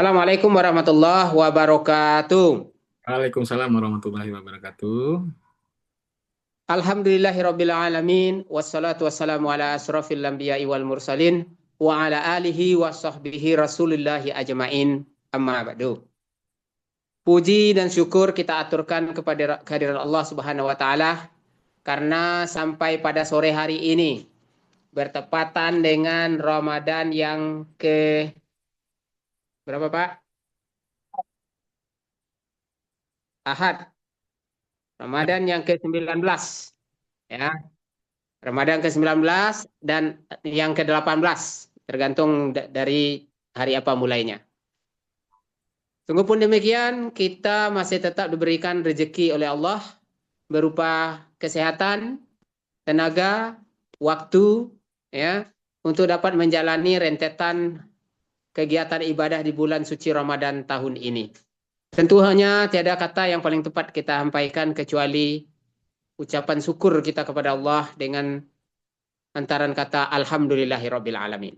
Assalamualaikum warahmatullahi wabarakatuh. Waalaikumsalam warahmatullahi wabarakatuh. Alhamdulillahirabbil alamin wassalatu wassalamu ala asrofil anbiya'i wal mursalin wa ala alihi wa sahbihi rasulillahi ajmain. Amma ba'du. Puji dan syukur kita aturkan kepada kehadiran Allah Subhanahu wa taala karena sampai pada sore hari ini bertepatan dengan Ramadan yang ke berapa, Pak? Ahad. Ramadan yang ke-19, ya. Ramadan ke-19 dan yang ke-18, tergantung dari hari apa mulainya. Sungguh pun demikian, kita masih tetap diberikan rezeki oleh Allah berupa kesehatan, tenaga, waktu, ya, untuk dapat menjalani rentetan kegiatan ibadah di bulan suci Ramadan tahun ini. Tentu hanya tiada kata yang paling tepat kita sampaikan kecuali ucapan syukur kita kepada Allah dengan antaran kata Alhamdulillahirabbil alamin.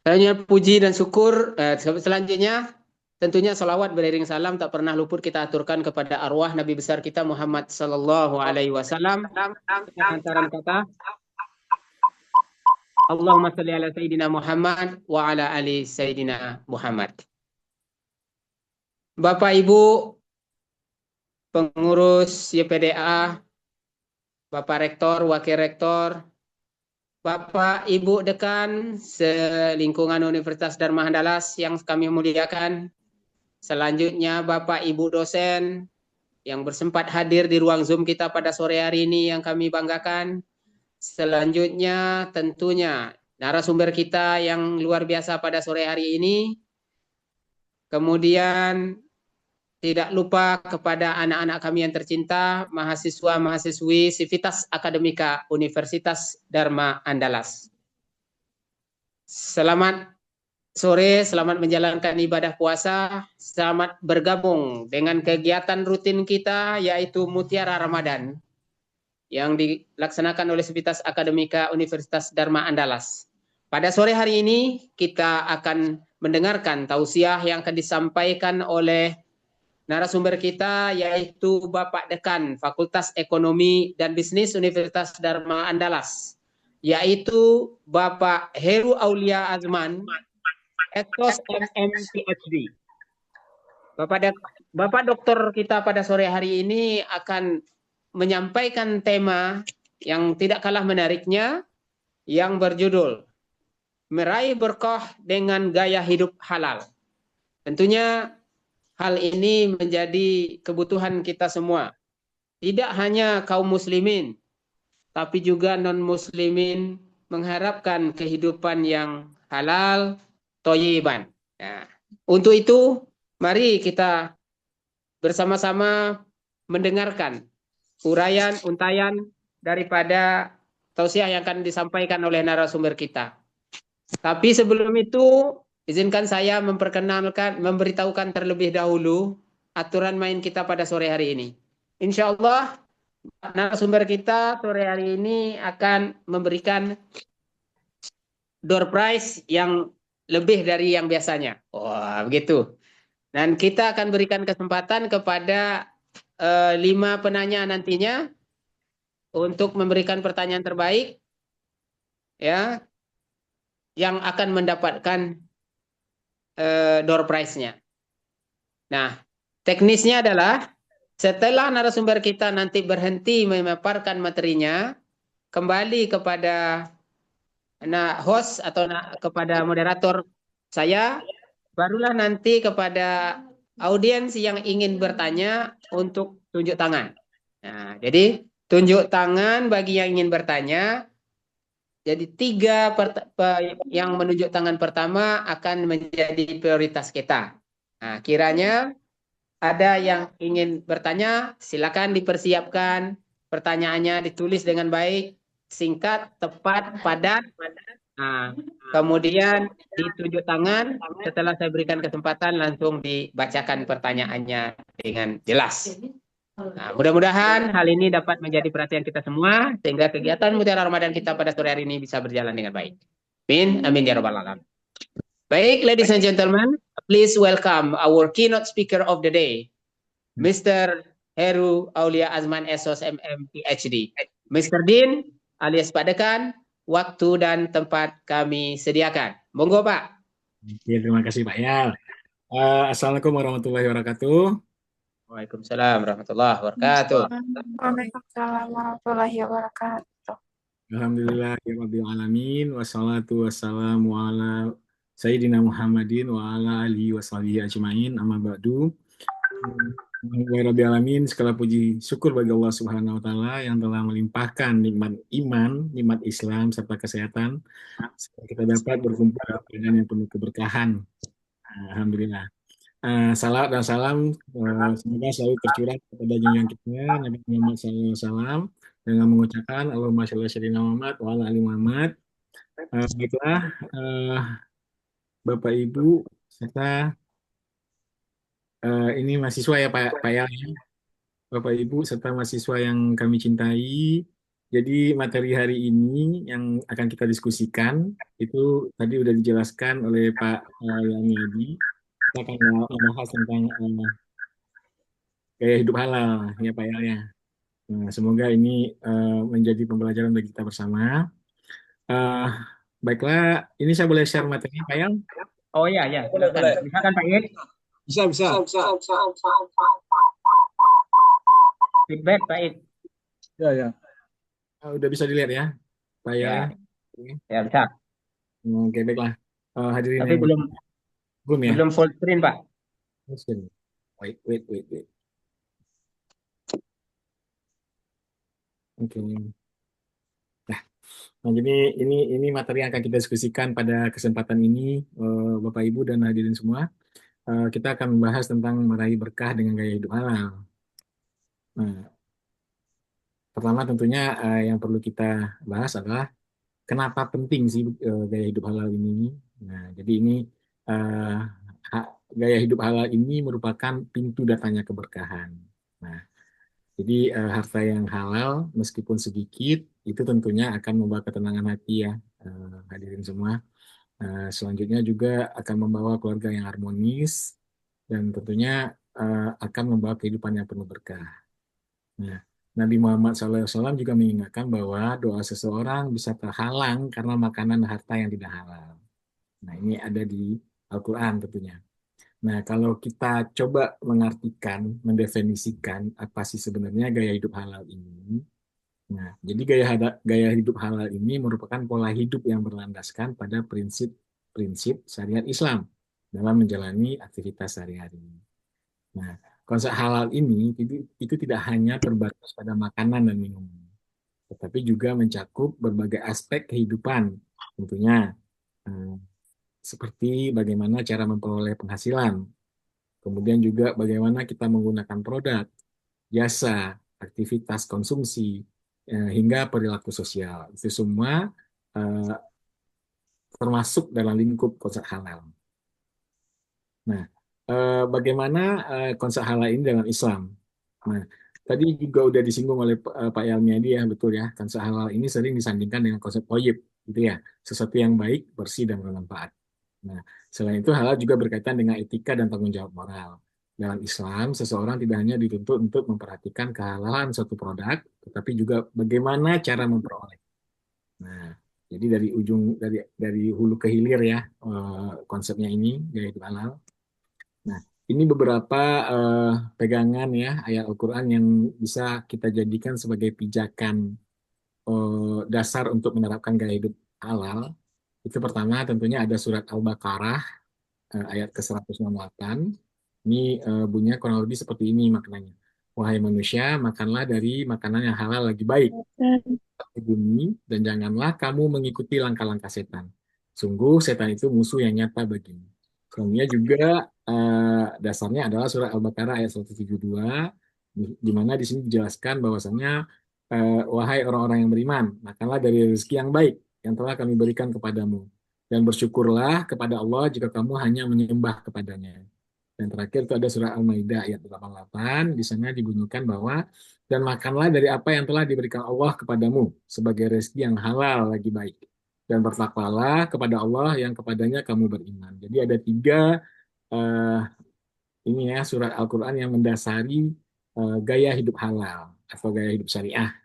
Selanjutnya puji dan syukur, selanjutnya tentunya salawat beriring salam tak pernah luput kita aturkan kepada arwah Nabi besar kita Muhammad sallallahu alaihi wasallam dengan antaran kata Allahumma shalli ala sayyidina Muhammad wa ala ali sayyidina Muhammad. Bapak Ibu pengurus YPDA, Bapak Rektor, Wakil Rektor, Bapak Ibu Dekan selingkungan Universitas Dharma Andalas yang kami muliakan. Selanjutnya Bapak Ibu dosen yang bersempat hadir di ruang Zoom kita pada sore hari ini yang kami banggakan. Selanjutnya tentunya narasumber kita yang luar biasa pada sore hari ini. Kemudian tidak lupa kepada anak-anak kami yang tercinta, mahasiswa-mahasiswi Sivitas Akademika Universitas Dharma Andalas. Selamat sore, selamat menjalankan ibadah puasa, selamat bergabung dengan kegiatan rutin kita yaitu Mutiara Ramadan yang dilaksanakan oleh Sivitas Akademika Universitas Dharma Andalas. Pada sore hari ini kita akan mendengarkan tausiah yang akan disampaikan oleh narasumber kita yaitu Bapak Dekan Fakultas Ekonomi dan Bisnis Universitas Dharma Andalas, yaitu Bapak Heru Aulia Azman, Ektos MM PhD. Bapak Doktor kita pada sore hari ini akan menyampaikan tema yang tidak kalah menariknya yang berjudul Meraih Berkah dengan Gaya Hidup Halal. Tentunya hal ini menjadi kebutuhan kita semua. Tidak hanya kaum muslimin, tapi juga non-muslimin mengharapkan kehidupan yang halal, thayyiban. Nah, untuk itu, mari kita bersama-sama mendengarkan untayan daripada tausiah yang akan disampaikan oleh narasumber kita. Tapi sebelum itu, izinkan saya memberitahukan terlebih dahulu aturan main kita pada sore hari ini. Insya Allah, narasumber kita sore hari ini akan memberikan door prize yang lebih dari yang biasanya. Wah, begitu. Dan kita akan berikan kesempatan kepada 5 penanya nantinya untuk memberikan pertanyaan terbaik, ya, yang akan mendapatkan door prize-nya. Nah, teknisnya adalah setelah narasumber kita nanti berhenti memaparkan materinya, kembali kepada host atau kepada moderator saya, barulah nanti kepada audiens yang ingin bertanya untuk tunjuk tangan. Nah, jadi tunjuk tangan bagi yang ingin bertanya. Jadi 3 yang menunjuk tangan pertama akan menjadi prioritas kita. Nah, kiranya ada yang ingin bertanya, silakan dipersiapkan pertanyaannya, ditulis dengan baik, singkat, tepat, padat. Nah, kemudian ditunjuk tangan, setelah saya berikan kesempatan langsung dibacakan pertanyaannya dengan jelas. Nah, mudah-mudahan hal ini dapat menjadi perhatian kita semua sehingga kegiatan Mutiara Ramadan kita pada sore hari ini bisa berjalan dengan baik. Amin, amin ya rabbal alamin. Baik, ladies and gentlemen, please welcome our keynote speaker of the day, Mr. Heru Aulia Azman SOS MM PhD. Mr. Din alias Pak Dekan, waktu dan tempat kami sediakan. Monggo Pak. Oke, terima kasih Pak Yal. Assalamualaikum warahmatullahi wabarakatuh. Waalaikumsalam warahmatullahi wabarakatuh. Waalaikumsalam warahmatullahi wabarakatuh. Alhamdulillah, ya Rabbil Alamin, wassalatu wassalamu ala Sayyidina Muhammadin wa ala alihi wa sahbihi ajma'in, amma ba'du. Ya Rabbil Alamin, segala puji syukur bagi Allah Subhanahu wa Ta'ala yang telah melimpahkan nikmat iman, nikmat Islam, serta kesehatan, sehingga kita dapat berkumpul dalam keadaan yang penuh keberkahan. Alhamdulillah. Salam dan salam semoga selalu tercurah kepada junjungan kita Nabi Muhammad SAW dengan mengucapkan Allahumma sholli ala sayyidina Muhammad wa ala ali Muhammad. Baiklah, Bapak Ibu serta ini mahasiswa ya Pak Yal, ya. Bapak Ibu serta mahasiswa yang kami cintai. Jadi materi hari ini yang akan kita diskusikan itu tadi sudah dijelaskan oleh Pak Yamiadi. Kita akan membahas tentang gaya hidup halal ya Pak Yal, ya. Nah, semoga ini menjadi pembelajaran bagi kita bersama. Baiklah, ini saya boleh share materi Pak Yal? Oh iya, silakan. Silakan Pak Yed. Bisa. Feedback Pak Yed. Ya. Udah bisa dilihat ya Pak Yal? Ya. Ya bisa. Oke, baiklah. Hadirin Tapi yang belum ya? belum full screen Pak. Wait. Oke. Nah, jadi ini materi yang akan kita diskusikan pada kesempatan ini, Bapak Ibu dan hadirin semua. Kita akan membahas tentang meraih berkah dengan gaya hidup halal. Nah, pertama tentunya yang perlu kita bahas adalah kenapa penting sih gaya hidup halal ini. Nah, jadi ini gaya hidup halal ini merupakan pintu datangnya keberkahan. Nah, jadi harta yang halal meskipun sedikit itu tentunya akan membawa ketenangan hati ya, hadirin semua. Selanjutnya juga akan membawa keluarga yang harmonis dan tentunya akan membawa kehidupan yang penuh berkah. Nah, Nabi Muhammad SAW juga mengingatkan bahwa doa seseorang bisa terhalang karena makanan harta yang tidak halal. Nah, ini ada di Al-Quran tentunya. Nah, kalau kita coba mengartikan, mendefinisikan apa sih sebenarnya gaya hidup halal ini. Nah, jadi gaya hidup halal ini merupakan pola hidup yang berlandaskan pada prinsip syariat Islam dalam menjalani aktivitas sehari-hari. Nah, konsep halal ini itu tidak hanya terbatas pada makanan dan minuman, tetapi juga mencakup berbagai aspek kehidupan, tentunya seperti bagaimana cara memperoleh penghasilan, kemudian juga bagaimana kita menggunakan produk, jasa, aktivitas konsumsi, hingga perilaku sosial. Itu semua termasuk dalam lingkup konsep halal. Nah, bagaimana konsep halal ini dalam Islam? Nah, tadi juga udah disinggung oleh Pak Yalmiadi ya, betul ya. Konsep halal ini sering disandingkan dengan konsep thayyib, gitu ya. Sesuatu yang baik, bersih, dan bermanfaat. Nah, selain itu halal juga berkaitan dengan etika dan tanggung jawab moral. Dalam Islam, seseorang tidak hanya dituntut untuk memperhatikan kehalalan suatu produk, tetapi juga bagaimana cara memperoleh. Nah, jadi dari hulu ke hilir ya konsepnya ini gaya hidup halal. Nah, ini beberapa pegangan ya ayat Al-Quran yang bisa kita jadikan sebagai pijakan dasar untuk menerapkan gaya hidup halal. Itu pertama tentunya ada surat Al-Baqarah ayat ke-168. Ini bunyinya kurang lebih seperti ini maknanya. Wahai manusia, makanlah dari makanan yang halal lagi baik di bumi dan janganlah kamu mengikuti langkah-langkah setan. Sungguh setan itu musuh yang nyata bagimu. Selanjutnya juga dasarnya adalah surat Al-Baqarah ayat 172 di mana di sini dijelaskan bahwasannya wahai orang-orang yang beriman, makanlah dari rezeki yang baik yang telah kami berikan kepadamu dan bersyukurlah kepada Allah jika kamu hanya menyembah kepadanya. Dan terakhir itu ada surah Al-Maidah ayat 88, di sana dibunyikan bahwa dan makanlah dari apa yang telah diberikan Allah kepadamu sebagai rezeki yang halal lagi baik. dan bertakwalah kepada Allah yang kepadanya kamu beriman. Jadi ada tiga eh, ini ya surat Al-Quran yang mendasari gaya hidup halal atau gaya hidup syariah,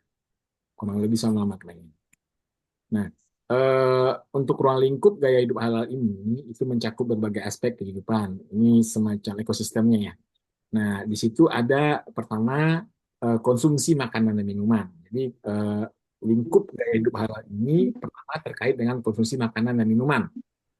kurang lebih sama maknanya. Nah, untuk ruang lingkup gaya hidup halal ini itu mencakup berbagai aspek kehidupan. Ini semacam ekosistemnya ya. Nah, di situ ada pertama konsumsi makanan dan minuman. Jadi lingkup gaya hidup halal ini pertama terkait dengan konsumsi makanan dan minuman.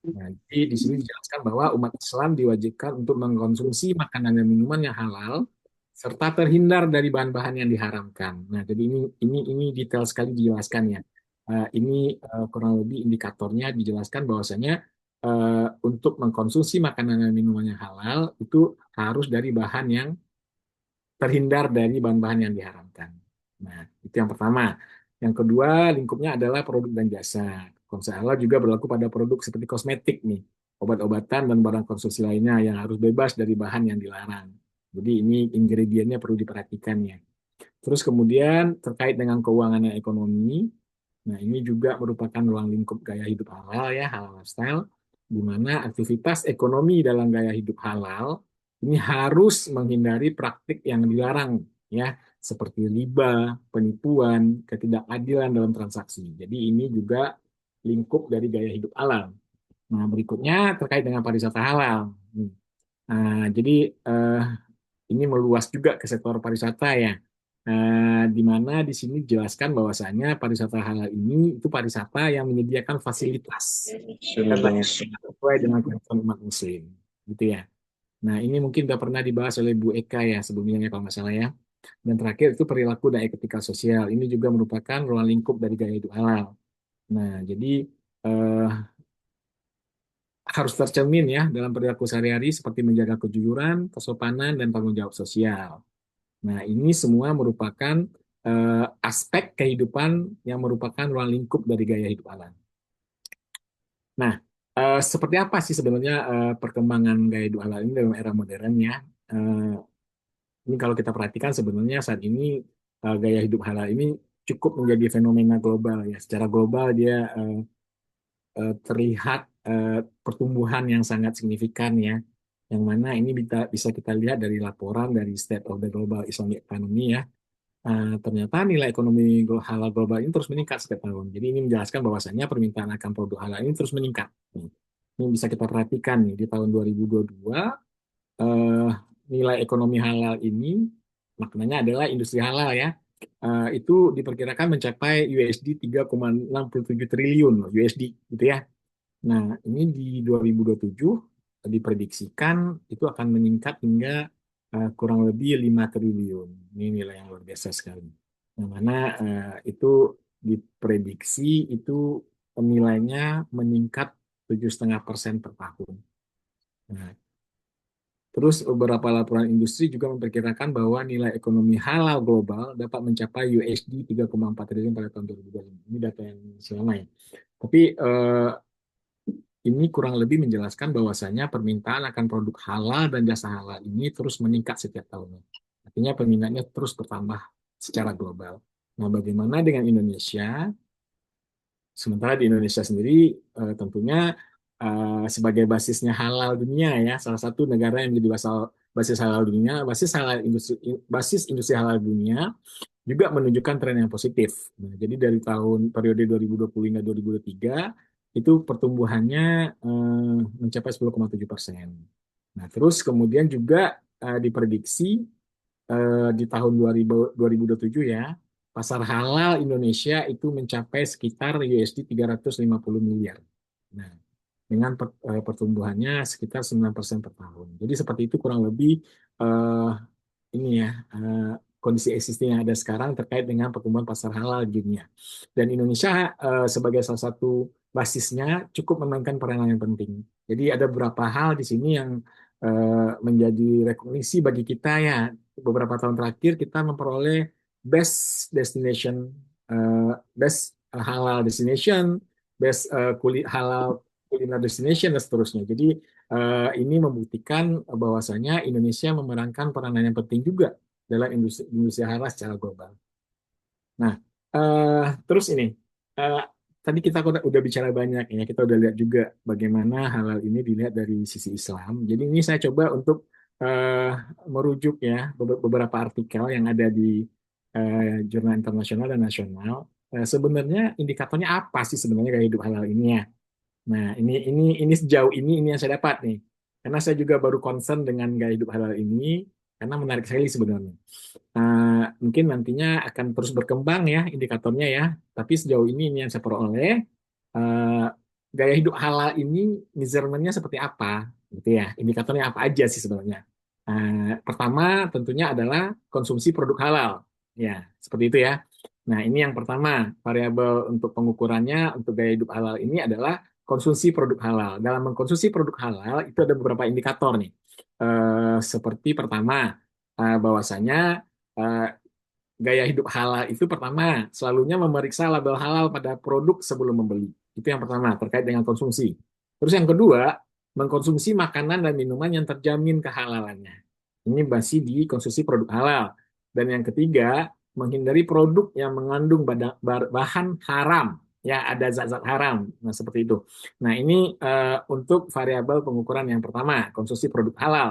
Nah, jadi di sini dijelaskan bahwa umat Islam diwajibkan untuk mengkonsumsi makanan dan minuman yang halal serta terhindar dari bahan-bahan yang diharamkan. Nah, jadi ini detail sekali dijelaskan ya. Ini kurang lebih indikatornya dijelaskan bahwasanya untuk mengkonsumsi makanan dan minuman yang halal itu harus dari bahan yang terhindar dari bahan-bahan yang diharamkan. Nah, itu yang pertama. Yang kedua, lingkupnya adalah produk dan jasa. Konsep halal juga berlaku pada produk seperti kosmetik nih, obat-obatan dan barang konsumsi lainnya yang harus bebas dari bahan yang dilarang. Jadi ini ingredientnya perlu diperhatikan ya. Terus kemudian terkait dengan keuangan dan ekonomi, nah ini juga merupakan ruang lingkup gaya hidup halal ya, halal lifestyle, di mana aktivitas ekonomi dalam gaya hidup halal ini harus menghindari praktik yang dilarang ya, seperti riba, penipuan, ketidakadilan dalam transaksi. Jadi ini juga lingkup dari gaya hidup halal. Nah, berikutnya terkait dengan pariwisata halal. Nah, jadi ini meluas juga ke sektor pariwisata ya. Di mana di sini dijelaskan bahwasanya pariwisata halal ini itu pariwisata yang menyediakan fasilitas dan layanan sesuai dengan kebutuhan umat muslim, gitu ya. Nah, ini mungkin sudah pernah dibahas oleh Bu Eka ya sebelumnya kalau nggak salah ya. Dan terakhir itu perilaku dan etika sosial. Ini juga merupakan ruang lingkup dari gaya hidup halal. Nah, jadi eh, harus tercermin ya dalam perilaku sehari-hari seperti menjaga kejujuran, kesopanan, dan tanggung jawab sosial. Nah, ini semua merupakan aspek kehidupan yang merupakan ruang lingkup dari gaya hidup halal. Nah, seperti apa sih sebenarnya perkembangan gaya hidup halal ini dalam era modern ya? Eh, ini kalau kita perhatikan sebenarnya saat ini gaya hidup halal ini cukup menjadi fenomena global ya. Secara global dia terlihat pertumbuhan yang sangat signifikan ya, yang mana ini bisa kita lihat dari laporan dari State of the Global Islamic Economy ya. Ternyata nilai ekonomi halal global ini terus meningkat setiap tahun. Jadi ini menjelaskan bahwasannya permintaan akan produk halal ini terus meningkat. Ini bisa kita perhatikan nih di tahun 2022 eh, nilai ekonomi halal ini maknanya adalah industri halal ya. Itu diperkirakan mencapai USD 3,67 triliun USD gitu ya. Nah, ini di 2027 diprediksikan itu akan meningkat hingga kurang lebih 5 triliun. Ini nilai yang luar biasa sekali. Yang mana itu diprediksi itu nilainya meningkat 7,5% per tahun. Nah, terus beberapa laporan industri juga memperkirakan bahwa nilai ekonomi halal global dapat mencapai USD 3,4 triliun pada tahun 2025. Ini data yang selama ya. Tapi ini kurang lebih menjelaskan bahwasanya permintaan akan produk halal dan jasa halal ini terus meningkat setiap tahunnya. Artinya peminatnya terus bertambah secara global. Nah, bagaimana dengan Indonesia? Sementara di Indonesia sendiri tentunya sebagai basisnya halal dunia ya, salah satu negara yang menjadi basis halal dunia, basis industri halal dunia juga menunjukkan tren yang positif. Nah, jadi dari tahun periode 2020 hingga 2023 itu pertumbuhannya mencapai 10,7%. Nah, terus kemudian juga diprediksi di tahun 2027 ya, pasar halal Indonesia itu mencapai sekitar USD 350 miliar. Nah, dengan pertumbuhannya sekitar 9% per tahun. Jadi seperti itu kurang lebih eh, ini ya kondisi existing yang ada sekarang terkait dengan pertumbuhan pasar halal di dunia. Dan Indonesia sebagai salah satu basisnya cukup memainkan peranan yang penting. Jadi ada beberapa hal di sini yang menjadi rekognisi bagi kita ya. Beberapa tahun terakhir kita memperoleh best destination, best halal destination, best halal kuliner destination dan seterusnya. Jadi ini membuktikan bahwasanya Indonesia memerankan peranan yang penting juga dalam industri halal secara global. Nah, terus ini tadi kita udah bicara banyak ya, kita udah lihat juga bagaimana halal ini dilihat dari sisi Islam. Jadi ini saya coba untuk eh, merujuk ya beberapa artikel yang ada di jurnal internasional dan nasional. Sebenarnya indikatornya apa sih sebenarnya gaya hidup halal ini ya? Nah, ini sejauh ini yang saya dapat nih. Karena saya juga baru concern dengan gaya hidup halal ini karena menarik sekali sebenarnya. Mungkin nantinya akan terus berkembang ya indikatornya ya. Tapi sejauh ini yang saya peroleh eh, gaya hidup halal ini measurement-nya seperti apa gitu ya. Indikatornya apa aja sih sebenarnya. Pertama tentunya adalah konsumsi produk halal. Ya, seperti itu ya. Nah, ini yang pertama, variabel untuk pengukurannya untuk gaya hidup halal ini adalah konsumsi produk halal. Dalam mengkonsumsi produk halal itu ada beberapa indikator nih. Seperti pertama, bahwasanya eh, gaya hidup halal itu pertama selalunya memeriksa label halal pada produk sebelum membeli. Itu yang pertama terkait dengan konsumsi. Terus yang kedua, mengkonsumsi makanan dan minuman yang terjamin kehalalannya. Ini masih di konsumsi produk halal. Dan yang ketiga, menghindari produk yang mengandung bahan haram. Ya, ada zat-zat haram. Nah, seperti itu. Nah, ini untuk variabel pengukuran yang pertama, konsumsi produk halal.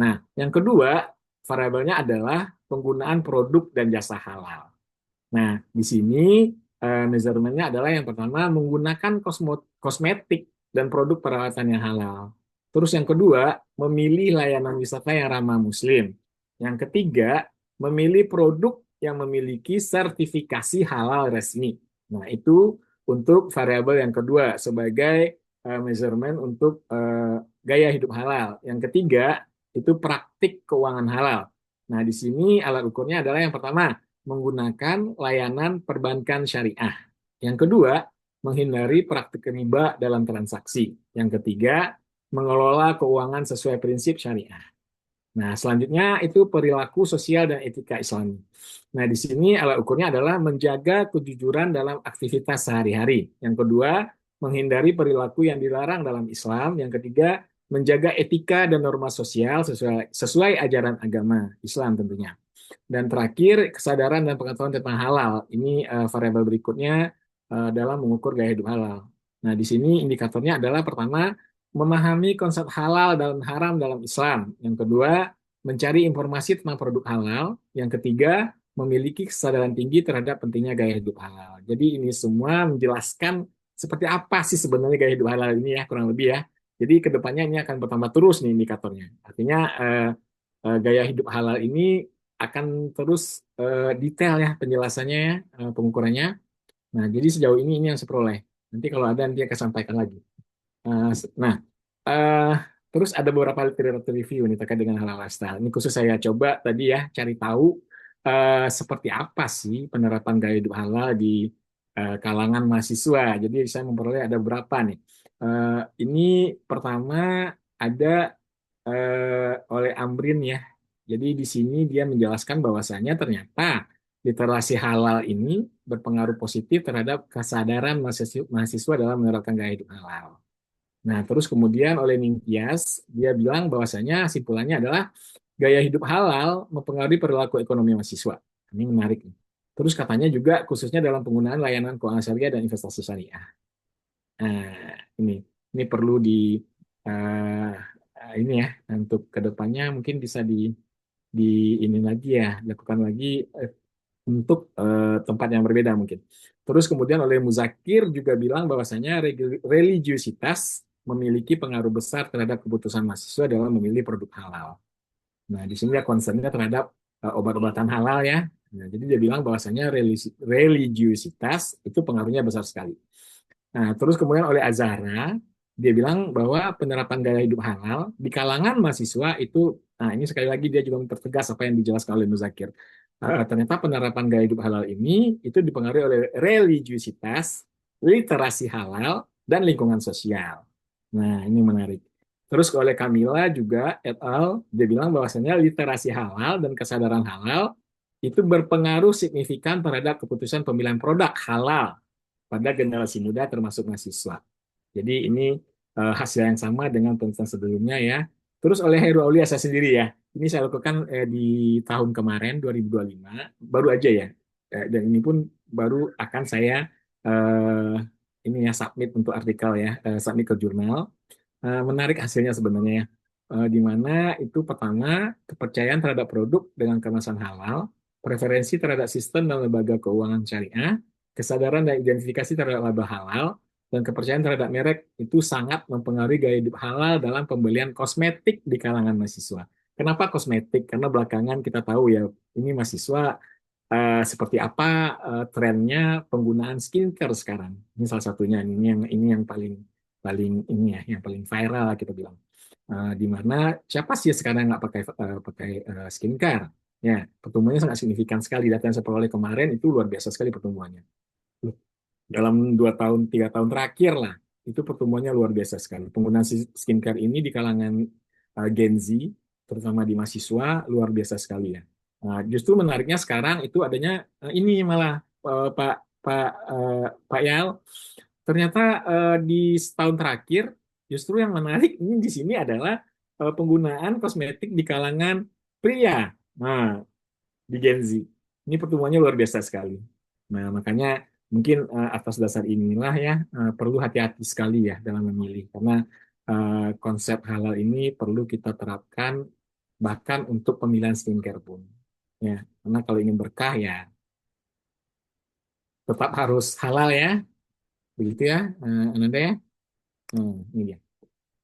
Nah, yang kedua, variabelnya adalah penggunaan produk dan jasa halal. Nah, di sini measurement-nya adalah yang pertama menggunakan kosmetik dan produk perawatan yang halal. Terus yang kedua, memilih layanan wisata yang ramah muslim. Yang ketiga, memilih produk yang memiliki sertifikasi halal resmi. Nah, itu untuk variabel yang kedua sebagai measurement untuk gaya hidup halal. Yang ketiga, itu praktik keuangan halal. Nah, di sini alat ukurnya adalah yang pertama, menggunakan layanan perbankan syariah. Yang kedua, menghindari praktik riba dalam transaksi. Yang ketiga, mengelola keuangan sesuai prinsip syariah. Nah, selanjutnya itu perilaku sosial dan etika Islami. Nah, di sini alat ukurnya adalah menjaga kejujuran dalam aktivitas sehari-hari. Yang kedua, menghindari perilaku yang dilarang dalam Islam. Yang ketiga, menjaga etika dan norma sosial sesuai ajaran agama Islam tentunya. Dan terakhir, kesadaran dan pengetahuan tentang halal. Ini variabel berikutnya dalam mengukur gaya hidup halal. Nah, di sini indikatornya adalah pertama, memahami konsep halal dan haram dalam Islam. Yang kedua, mencari informasi tentang produk halal. Yang ketiga, memiliki kesadaran tinggi terhadap pentingnya gaya hidup halal. Jadi ini semua menjelaskan seperti apa sih sebenarnya gaya hidup halal ini ya, kurang lebih ya. Jadi kedepannya ini akan bertambah terus nih indikatornya. Artinya gaya hidup halal ini akan terus detail ya penjelasannya ya, pengukurannya. Nah, jadi sejauh ini yang saya peroleh. Nanti kalau ada nanti akan sampaikan lagi. Nah, eh, terus ada beberapa literatur review nih terkait dengan halal lifestyle. Ini khusus saya coba tadi ya cari tahu seperti apa sih penerapan gaya hidup halal di kalangan mahasiswa. Jadi saya memperoleh ada beberapa nih. Ini pertama ada oleh Amrin ya. Jadi di sini dia menjelaskan bahwasanya ternyata literasi halal ini berpengaruh positif terhadap kesadaran mahasiswa dalam menerapkan gaya hidup halal. Nah, terus kemudian oleh Ningtyas, dia bilang bahwasanya simpulannya adalah gaya hidup halal mempengaruhi perilaku ekonomi mahasiswa. Ini menarik. Terus katanya juga khususnya dalam penggunaan layanan keuangan syariah dan investasi syariah. Nah, ini perlu uh, ini ya untuk kedepannya mungkin bisa di ini lagi ya, lakukan lagi untuk tempat yang berbeda mungkin. Terus kemudian oleh Muzakir juga bilang bahwasanya religiusitas memiliki pengaruh besar terhadap keputusan mahasiswa dalam memilih produk halal. Nah, di sini ya concernnya terhadap obat-obatan halal ya. Nah, jadi dia bilang bahwasanya religiusitas itu pengaruhnya besar sekali. Nah, terus kemudian oleh Azhara, dia bilang bahwa penerapan gaya hidup halal di kalangan mahasiswa itu, nah ini sekali lagi dia juga mempertegas apa yang dijelaskan oleh Muzakir. Ternyata penerapan gaya hidup halal ini itu dipengaruhi oleh religiusitas, literasi halal, dan lingkungan sosial. Nah, ini menarik. Terus oleh Kamila juga et al, dia bilang bahwasanya literasi halal dan kesadaran halal itu berpengaruh signifikan terhadap keputusan pemilihan produk halal pada generasi muda termasuk mahasiswa. Jadi ini hasil yang sama dengan penelitian sebelumnya ya. Terus oleh Heru Aulia saya sendiri ya. Ini saya lakukan di tahun kemarin 2025, baru aja ya. Dan ini pun baru akan saya ini ya submit untuk artikel ya, submit ke jurnal. Menarik hasilnya sebenarnya ya. Di mana itu pertama kepercayaan terhadap produk dengan kemasan halal, preferensi terhadap sistem dan lembaga keuangan syariah, kesadaran dan identifikasi terhadap laba halal, dan kepercayaan terhadap merek itu sangat mempengaruhi gaya hidup halal dalam pembelian kosmetik di kalangan mahasiswa. Kenapa kosmetik? Karena belakangan kita tahu ya, ini mahasiswa seperti apa trennya penggunaan skincare sekarang. Ini salah satunya, ini yang paling paling ini ya, yang paling viral lah kita bilang. Di mana siapa sih sekarang nggak pakai skincare? Ya, pertumbuhannya sangat signifikan sekali. Data yang saya peroleh kemarin itu luar biasa sekali pertumbuhannya. Dalam 2 tahun, 3 tahun terakhir lah, itu pertumbuhannya luar biasa sekali. Penggunaan skincare ini di kalangan Gen Z, terutama di mahasiswa, luar biasa sekali ya. Justru menariknya sekarang itu adanya ini malah Pak Pak Pak Yal, ternyata di setahun terakhir justru yang menarik ini di sini adalah penggunaan kosmetik di kalangan pria. Nah, di Gen Z. Ini pertumbuhannya luar biasa sekali. Nah, makanya mungkin atas dasar inilah ya perlu hati-hati sekali ya dalam memilih karena konsep halal ini perlu kita terapkan bahkan untuk pemilihan skincare pun. Ya, karena kalau ingin berkah ya tetap harus halal ya. Begitu ya, Ananda ya. Ini dia.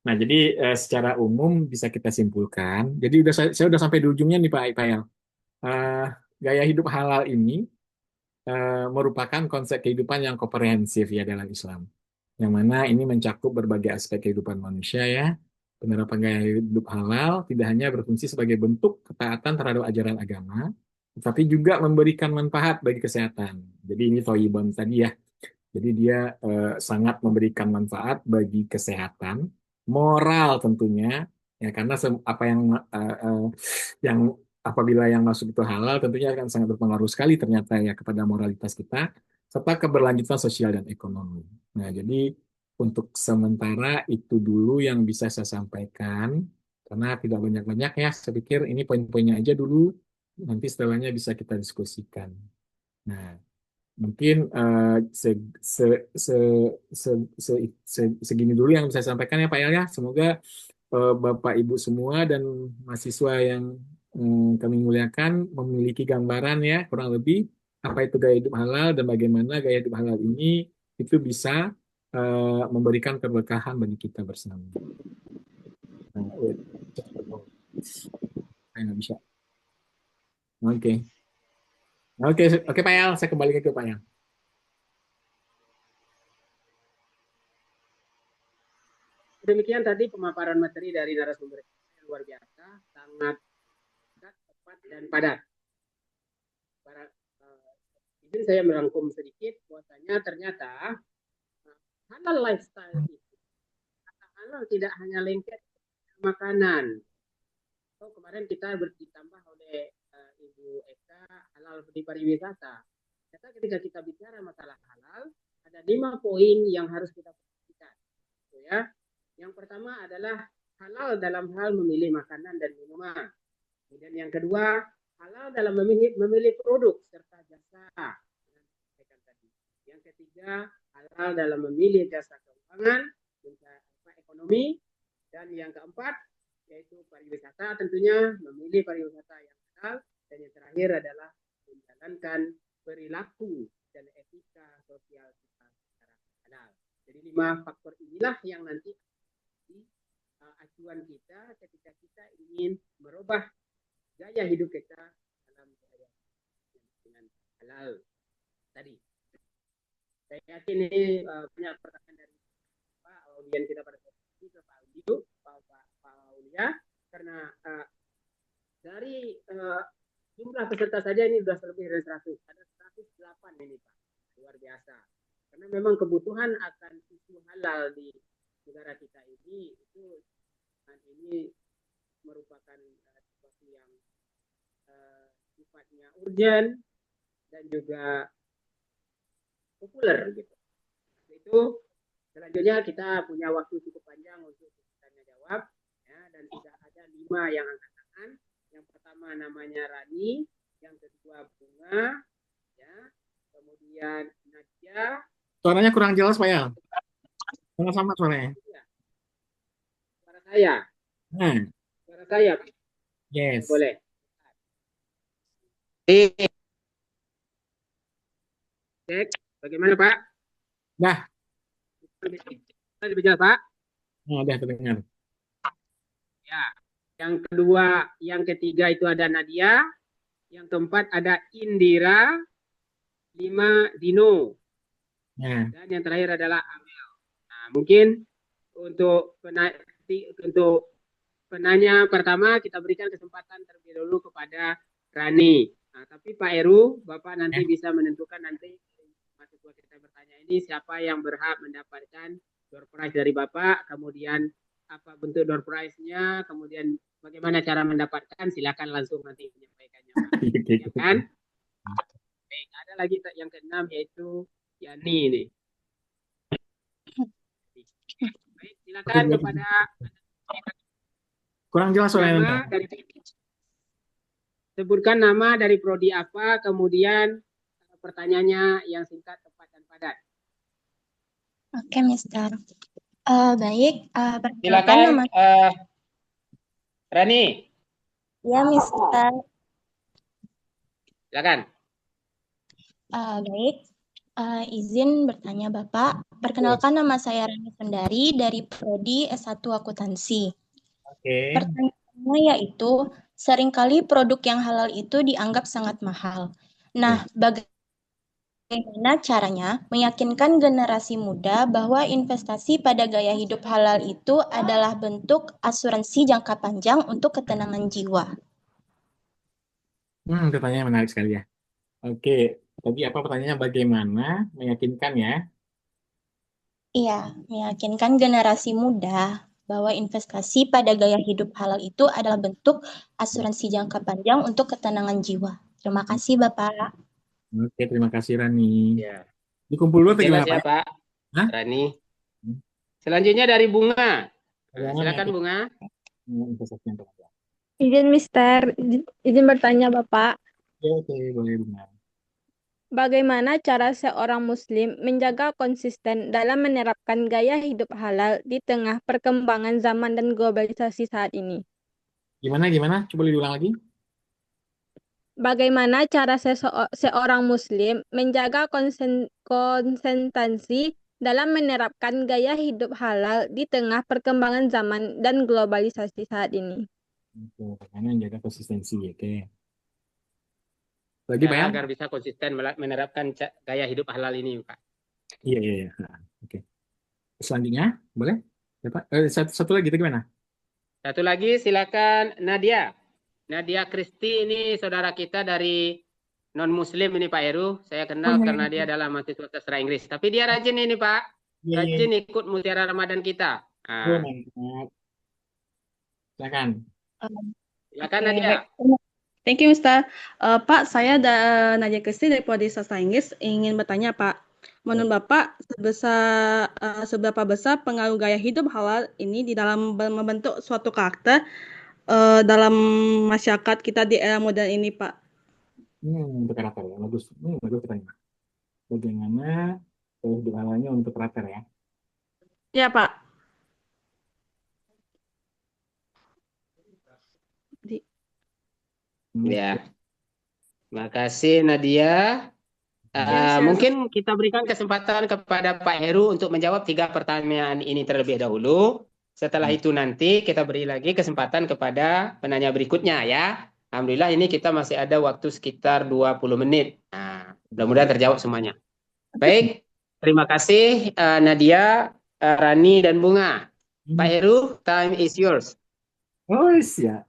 Nah, jadi secara umum bisa kita simpulkan. Jadi saya udah sampai di ujungnya nih Pak Ipayal. Eh, Gaya hidup halal ini merupakan konsep kehidupan yang komprehensif ya dalam Islam. Yang mana ini mencakup berbagai aspek kehidupan manusia ya. Penerapan gaya hidup halal tidak hanya berfungsi sebagai bentuk ketaatan terhadap ajaran agama, tetapi juga memberikan manfaat bagi kesehatan. Jadi ini Thoyibon tadi ya. Jadi dia sangat memberikan manfaat bagi kesehatan, moral tentunya, ya karena apa yang apabila yang masuk itu halal tentunya akan sangat berpengaruh sekali ternyata ya kepada moralitas kita serta keberlanjutan sosial dan ekonomi. Nah, jadi untuk sementara itu dulu yang bisa saya sampaikan karena tidak banyak-banyak ya. Saya pikir ini poin-poinnya aja dulu. Nanti setelahnya bisa kita diskusikan. Nah, mungkin se, se, se, segini dulu yang bisa saya sampaikan ya Pak Yal ya. Semoga Bapak Ibu semua dan mahasiswa yang kami muliakan memiliki gambaran ya kurang lebih apa itu gaya hidup halal dan bagaimana gaya hidup halal ini itu bisa memberikan keberkahan bagi kita bersama. Nah, saya nggak bisa. Oke, oke Pak Yal, saya kembali ke Pak Yal. Demikian tadi pemaparan materi dari narasumber yang luar biasa, sangat tepat dan padat. Izin saya merangkum sedikit, bahwasanya ternyata halal lifestyle itu, halal tidak hanya lengket makanan. Kemarin kita ditambah oleh Ibu Eka halal di pariwisata. Ternyata ketika kita bicara masalah halal, ada 5 poin yang harus kita perhatikan. Ya. Yang pertama adalah halal dalam hal memilih makanan dan minuman. Kemudian yang kedua, halal dalam memilih produk serta jasa. Yang ketiga, halal dalam memilih jasa keuangan, ekonomi. Dan yang keempat, yaitu pariwisata, tentunya memilih pariwisata yang halal. Dan yang terakhir adalah menjalankan perilaku dan etika sosial kita secara halal. Jadi 5 faktor inilah yang nanti acuan kita ketika kita ingin merubah gaya hidup kita dalam gaya dengan halal tadi. Saya yakin ini banyak pertanyaan dari Pak audien kita pada saat ini ke Pak Audio, Pak Aulia, karena dari jumlah peserta saja ini sudah lebih dari 100, ada 108 ini Pak, luar biasa. Karena memang kebutuhan akan isu halal di negara kita ini itu ini merupakan sesuatu yang sifatnya urgent dan juga populer gitu. Itu selanjutnya kita punya waktu cukup panjang untuk tanya jawab ya, dan sudah ada 5 yang angkat tangan. Yang pertama namanya Rani, yang kedua Bunga, ya, kemudian Nadia, Suaranya kurang jelas, Pak Yal. Sama-sama suaranya. Suara saya, Nah, suara saya. yes. Boleh. Cek, cek. Bagaimana Pak? Dah, Tadi bicara Pak. udah terdengar. Ya. Yang kedua, yang ketiga itu ada Nadia. Yang keempat ada Indira. 5 Dino. Nah, Dan yang terakhir adalah Amel. Nah, mungkin untuk penanya pertama kita berikan kesempatan terlebih dahulu kepada Rani. Nah, tapi Pak Eru, Bapak nanti ya. bisa menentukan nanti mahasiswa kita bertanya ini siapa yang berhak mendapatkan door prize dari Bapak, kemudian apa bentuk door prize-nya, kemudian bagaimana cara mendapatkan, silakan langsung nanti menyampaikannya Pak. Ya kan? Baik, ada lagi yang keenam yaitu Yani ini. Baik, silakan kepada Kurang jelas suaranya. nama dari sebutkan nama dari prodi apa, kemudian pertanyaannya yang singkat, tepat, dan padat. Oke, Mister. Baik, perkenalkan Silakan, nama Rani. saya, Mister. Silakan. Baik, izin bertanya Bapak. Perkenalkan nama saya Rani Sendari dari Prodi S1 Akuntansi. Oke. Pertanyaannya yaitu, seringkali produk yang halal itu dianggap sangat mahal. Nah, bagaimana caranya meyakinkan generasi muda bahwa investasi pada gaya hidup halal itu adalah bentuk asuransi jangka panjang untuk ketenangan jiwa? Pertanyaan menarik sekali ya. Oke, tadi apa pertanyaannya bagaimana meyakinkan ya? Iya, meyakinkan generasi muda bahwa investasi pada gaya hidup halal itu adalah bentuk asuransi jangka panjang untuk ketenangan jiwa. Terima kasih, Bapak. Oke, terima kasih Rani. Ya. Dikumpul dulu atau Jelas gimana ya Pak? Pak, Hah? Rani. Selanjutnya dari Bunga. Bagaimana Silakan Bunga. investasi yang tepat? Izin Mister, izin bertanya Bapak, Oke, boleh benar. bagaimana cara seorang Muslim menjaga konsisten dalam menerapkan gaya hidup halal di tengah perkembangan zaman dan globalisasi saat ini? Gimana? Coba diulang lagi. Bagaimana cara seorang Muslim menjaga konsistensi dalam menerapkan gaya hidup halal di tengah perkembangan zaman dan globalisasi saat ini? Oke, bagaimana menjaga konsistensi? Oke. Lagi Ya, Pak ya? agar bisa konsisten menerapkan gaya hidup halal ini Pak. Iya. Oke. Selanjutnya, boleh? Ya, Pak. Satu lagi, itu gimana? Satu lagi silakan Nadia. Nadia Kristi ini saudara kita dari non-muslim ini Pak Heru. Saya kenal karena dia adalah mahasiswa sastra Inggris. Tapi dia rajin ini Pak. Rajin ikut mutiara Ramadan kita. Oh, mantap. Silakan. Silakan Oke, Nadia. baik. Thank you, Mister. Pak, saya Nadia Kristi dari Prodi Sastra Inggris ingin bertanya, Pak. Menurut Bapak, seberapa besar pengaruh gaya hidup halal ini di dalam membentuk suatu karakter dalam masyarakat kita di era modern ini, Pak? Untuk karakter ya, bagus. Bagus pertanyaan. Bagaimana hidup halalnya untuk karakter ya? Ya, Pak. Ya. Terima kasih Nadia. Mungkin kita berikan kesempatan kepada Pak Heru untuk menjawab 3 pertanyaan ini terlebih dahulu. Setelah itu nanti kita beri lagi kesempatan kepada penanya berikutnya ya. Alhamdulillah ini kita masih ada waktu sekitar 20 menit. Nah, mudah-mudahan terjawab semuanya. Baik, terima kasih Nadia, Rani, dan Bunga. Pak Heru, time is yours. Oh, ya.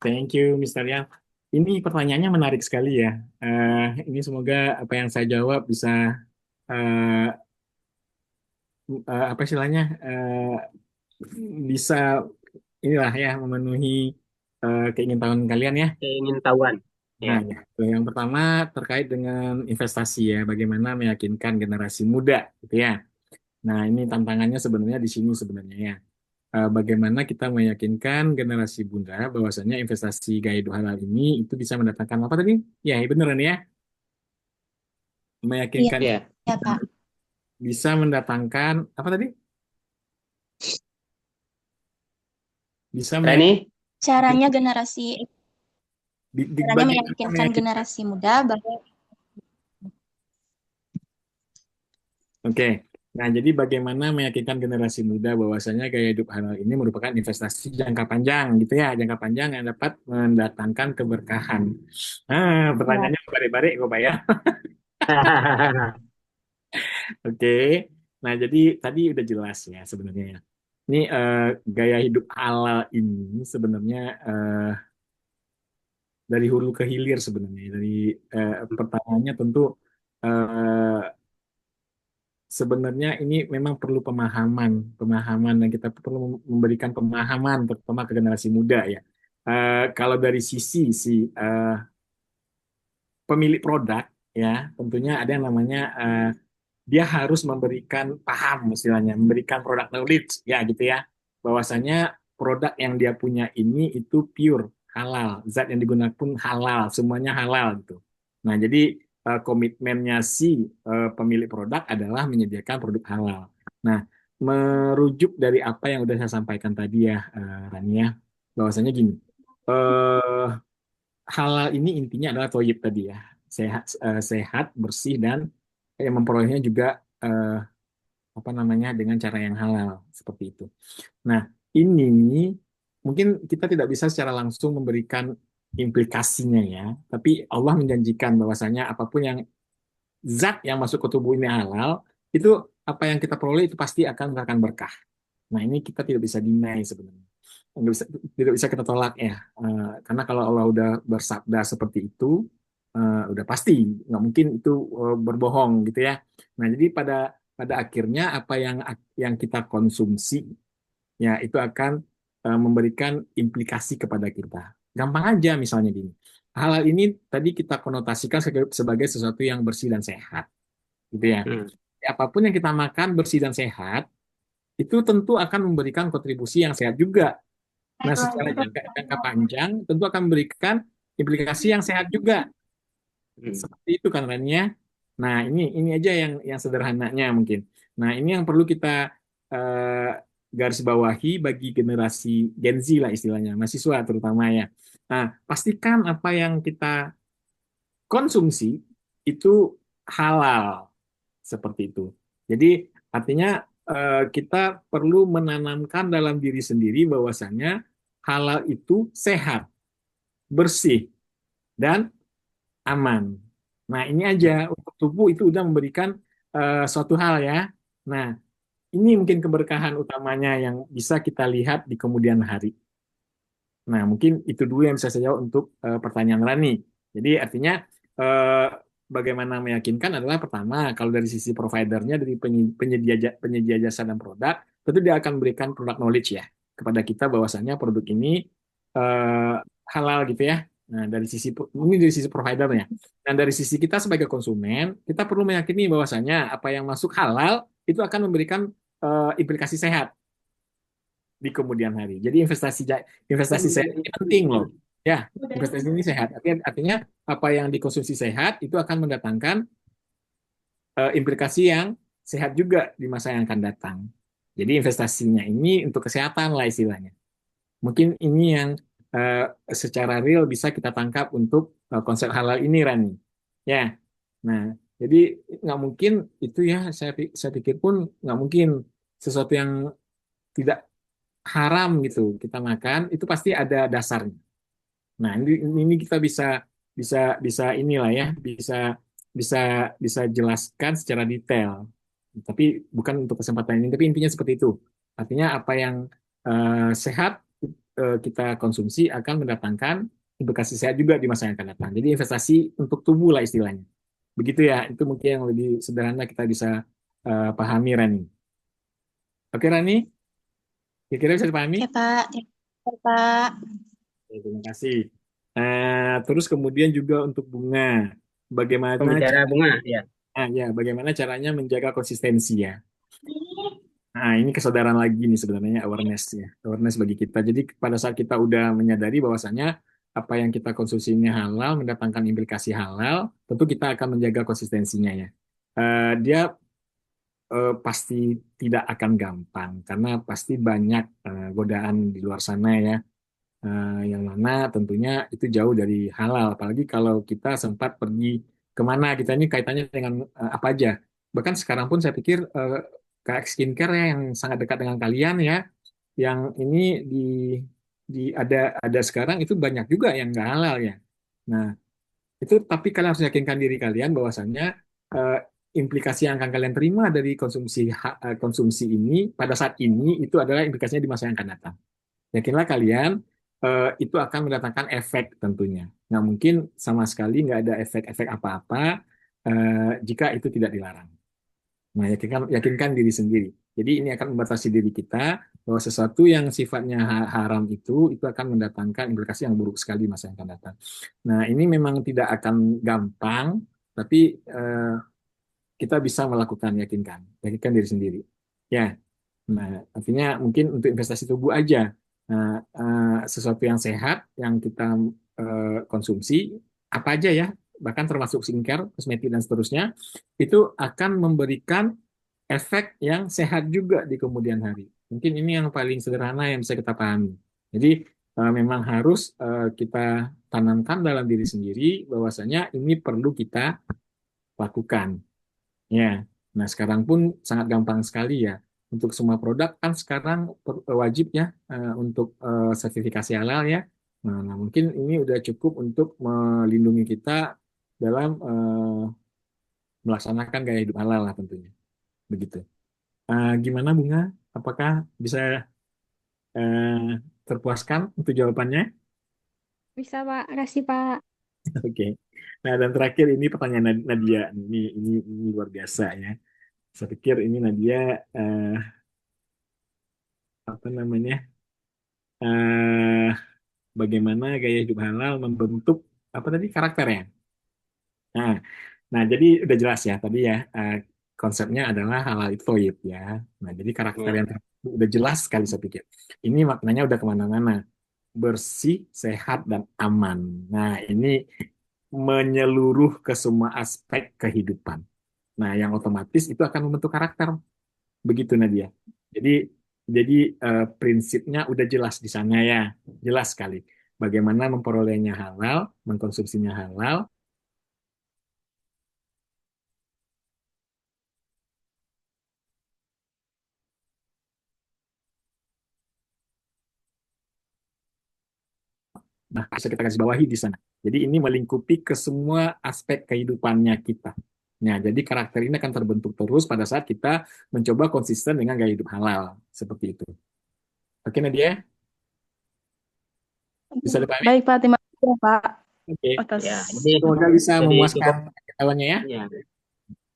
Thank you, Mr. Yang. Ini pertanyaannya menarik sekali ya. Ini semoga apa yang saya jawab bisa apa istilahnya bisa inilah ya memenuhi keingintahuan kalian ya. Keingintahuan. Nah, yang pertama terkait dengan investasi ya, bagaimana meyakinkan generasi muda, gitu ya. Nah, ini tantangannya sebenarnya di sini sebenarnya ya. Bagaimana kita meyakinkan generasi muda bahwasanya investasi gaya hidup halal ini itu bisa mendatangkan apa tadi? Ya, beneran ya. Meyakinkan Iya, Pak. bisa mendatangkan apa tadi? Bisa Rani? Caranya bagaimana meyakinkan generasi muda bahwa Oke. Nah, jadi bagaimana meyakinkan generasi muda bahwasanya gaya hidup halal ini merupakan investasi jangka panjang gitu ya, jangka panjang yang dapat mendatangkan keberkahan. Nah, pertanyaannya balik-balik kok Pak ya. Oke. Nah, jadi tadi udah jelas ya sebenarnya ya. Ini gaya hidup halal ini sebenarnya dari hulu ke hilir sebenarnya. Dari pertanyaannya tentu eh, sebenarnya ini memang perlu pemahaman dan kita perlu memberikan pemahaman terutama ke generasi muda ya. Kalau dari sisi si pemilik produk ya, tentunya ada yang namanya dia harus memberikan paham istilahnya, memberikan produk knowledge ya gitu ya, bahwasanya produk yang dia punya ini itu pure halal, zat yang digunakan pun halal, semuanya halal gitu. Nah, jadi komitmennya si pemilik produk adalah menyediakan produk halal. Nah, merujuk dari apa yang udah saya sampaikan tadi ya, Rania, bahwasanya gini, eh, halal ini intinya adalah toyib tadi ya, sehat, bersih dan yang memperolehnya juga apa namanya dengan cara yang halal seperti itu. Nah, ini mungkin kita tidak bisa secara langsung memberikan implikasinya ya, tapi Allah menjanjikan bahwasanya apapun yang zat yang masuk ke tubuh ini halal, itu apa yang kita peroleh itu pasti akan mendatangkan berkah. Nah, ini kita tidak bisa deny sebenarnya. Nggak bisa, tidak bisa kita tolak ya. Karena kalau Allah udah bersabda seperti itu, udah pasti nggak mungkin itu berbohong gitu ya. Nah, jadi pada pada akhirnya apa yang kita konsumsi ya itu akan memberikan implikasi kepada kita. Gampang aja misalnya gini. Hal ini tadi kita konotasikan sebagai sesuatu yang bersih dan sehat, gitu ya. Apapun yang kita makan bersih dan sehat, itu tentu akan memberikan kontribusi yang sehat juga. Nah, secara jangka panjang tentu akan memberikan implikasi yang sehat juga. Seperti itu kan Ren ya. Nah, ini aja yang sederhananya mungkin. Nah, ini yang perlu kita eh, garis bawahi bagi generasi Gen Z lah istilahnya, mahasiswa terutama ya. Nah, pastikan apa yang kita konsumsi itu halal seperti itu. Jadi artinya kita perlu menanamkan dalam diri sendiri bahwasannya halal itu sehat, bersih, dan aman. Nah, ini aja untuk tubuh itu udah memberikan suatu hal ya. Nah, ini mungkin keberkahan utamanya yang bisa kita lihat di kemudian hari. Nah, mungkin itu dulu yang bisa saya jawab untuk pertanyaan Rani. Jadi artinya eh, bagaimana meyakinkan adalah pertama, kalau dari sisi providernya, dari penyedia jasa dan produk, tentu dia akan berikan produk knowledge ya kepada kita bahwasannya produk ini eh, halal gitu ya. Nah, dari sisi providernya. Dan dari sisi kita sebagai konsumen, kita perlu meyakini bahwasannya apa yang masuk halal itu akan memberikan implikasi sehat di kemudian hari. Jadi investasi sehat ini penting loh. Ya, investasi ini sehat. Artinya apa yang dikonsumsi sehat itu akan mendatangkan implikasi yang sehat juga di masa yang akan datang. Jadi investasinya ini untuk kesehatan lah istilahnya. Mungkin ini yang secara real bisa kita tangkap untuk konsep halal ini, Rani. Ya, nah jadi nggak mungkin itu ya saya pikir pun nggak mungkin sesuatu yang tidak haram gitu kita makan itu pasti ada dasarnya. Nah, ini kita bisa bisa bisa inilah ya, bisa bisa bisa jelaskan secara detail. Tapi bukan untuk kesempatan ini, tapi intinya seperti itu. Artinya apa yang sehat kita konsumsi akan mendatangkan implikasi sehat juga di masa yang akan datang. Jadi investasi untuk tubuh lah istilahnya. Begitu ya, itu mungkin yang lebih sederhana kita bisa pahami, Rani. Oke, Rani? Kira-kira bisa dipahami? Oke, Pak. Terima kasih, Pak. Oke, terima kasih. Terus kemudian juga untuk bunga, bagaimana Pembicara bunga, ya. bagaimana caranya menjaga konsistensi ya. Nah, ini kesadaran lagi nih sebenarnya awareness ya, awareness bagi kita. Jadi pada saat kita udah menyadari bahwasannya apa yang kita konsumsi ini halal, mendatangkan implikasi halal, tentu kita akan menjaga konsistensinya ya. Dia pasti tidak akan gampang karena pasti banyak godaan di luar sana ya. Yang mana tentunya itu jauh dari halal. Apalagi kalau kita sempat pergi kemana, kita ini kaitannya dengan apa aja. Bahkan sekarang pun saya pikir kayak skincare ya, yang sangat dekat dengan kalian ya, yang ini ada sekarang itu banyak juga yang nggak halal ya. Nah, itu tapi kalian harus yakinkan diri kalian bahwasannya eh, implikasi yang akan kalian terima dari konsumsi ini pada saat ini itu adalah implikasinya di masa yang akan datang. Yakinlah kalian itu akan mendatangkan efek tentunya. Nggak mungkin sama sekali nggak ada efek-efek apa-apa jika itu tidak dilarang. Nah, yakinkan diri sendiri. Jadi ini akan membatasi diri kita bahwa sesuatu yang sifatnya haram itu akan mendatangkan implikasi yang buruk sekali masa yang akan datang. Nah, ini memang tidak akan gampang, tapi kita bisa melakukan yakinkan diri sendiri. Ya, nah artinya mungkin untuk investasi tubuh aja. Nah, sesuatu yang sehat yang kita konsumsi apa aja ya, bahkan termasuk skincare, kosmetik dan seterusnya, itu akan memberikan efek yang sehat juga di kemudian hari. Mungkin ini yang paling sederhana yang bisa kita pahami. Jadi memang harus kita tanamkan dalam diri sendiri bahwasanya ini perlu kita lakukan. Ya, nah sekarang pun sangat gampang sekali ya. Untuk semua produk kan sekarang wajib ya untuk sertifikasi halal ya. Nah, mungkin ini udah cukup untuk melindungi kita dalam melaksanakan gaya hidup halal lah tentunya. Begitu. Gimana Bunga? Apakah bisa terpuaskan untuk jawabannya? Bisa, Pak. Kasih, Pak. Oke. Nah, dan terakhir ini pertanyaan Nadia. Ini luar biasa ya. Saya pikir ini Nadia apa namanya? eh Bagaimana gaya hidup halal membentuk apa tadi karakternya. Nah, nah jadi udah jelas ya tadi ya konsepnya adalah halal itu thayyib ya. Nah, jadi karakter yang udah jelas sekali saya pikir. Ini maknanya udah kemana-mana. Bersih, sehat, dan aman. Nah, ini menyeluruh ke semua aspek kehidupan. Nah, yang otomatis itu akan membentuk karakter. Begitu Nadia. Jadi jadi prinsipnya udah jelas di sana ya, jelas sekali. Bagaimana memperolehnya halal, mengkonsumsinya halal. Nah, bisa kita garis bawahi di sana. Jadi ini melingkupi ke semua aspek kehidupannya kita. Nah, jadi karakter ini akan terbentuk terus pada saat kita mencoba konsisten dengan gaya hidup halal. Seperti itu. Oke, Nadia? Bisa dipahami? Baik, Pak. Terima kasih ya, Pak, Oke. atas Ya, Semoga bisa jadi memuaskan cukup kawannya ya. ya.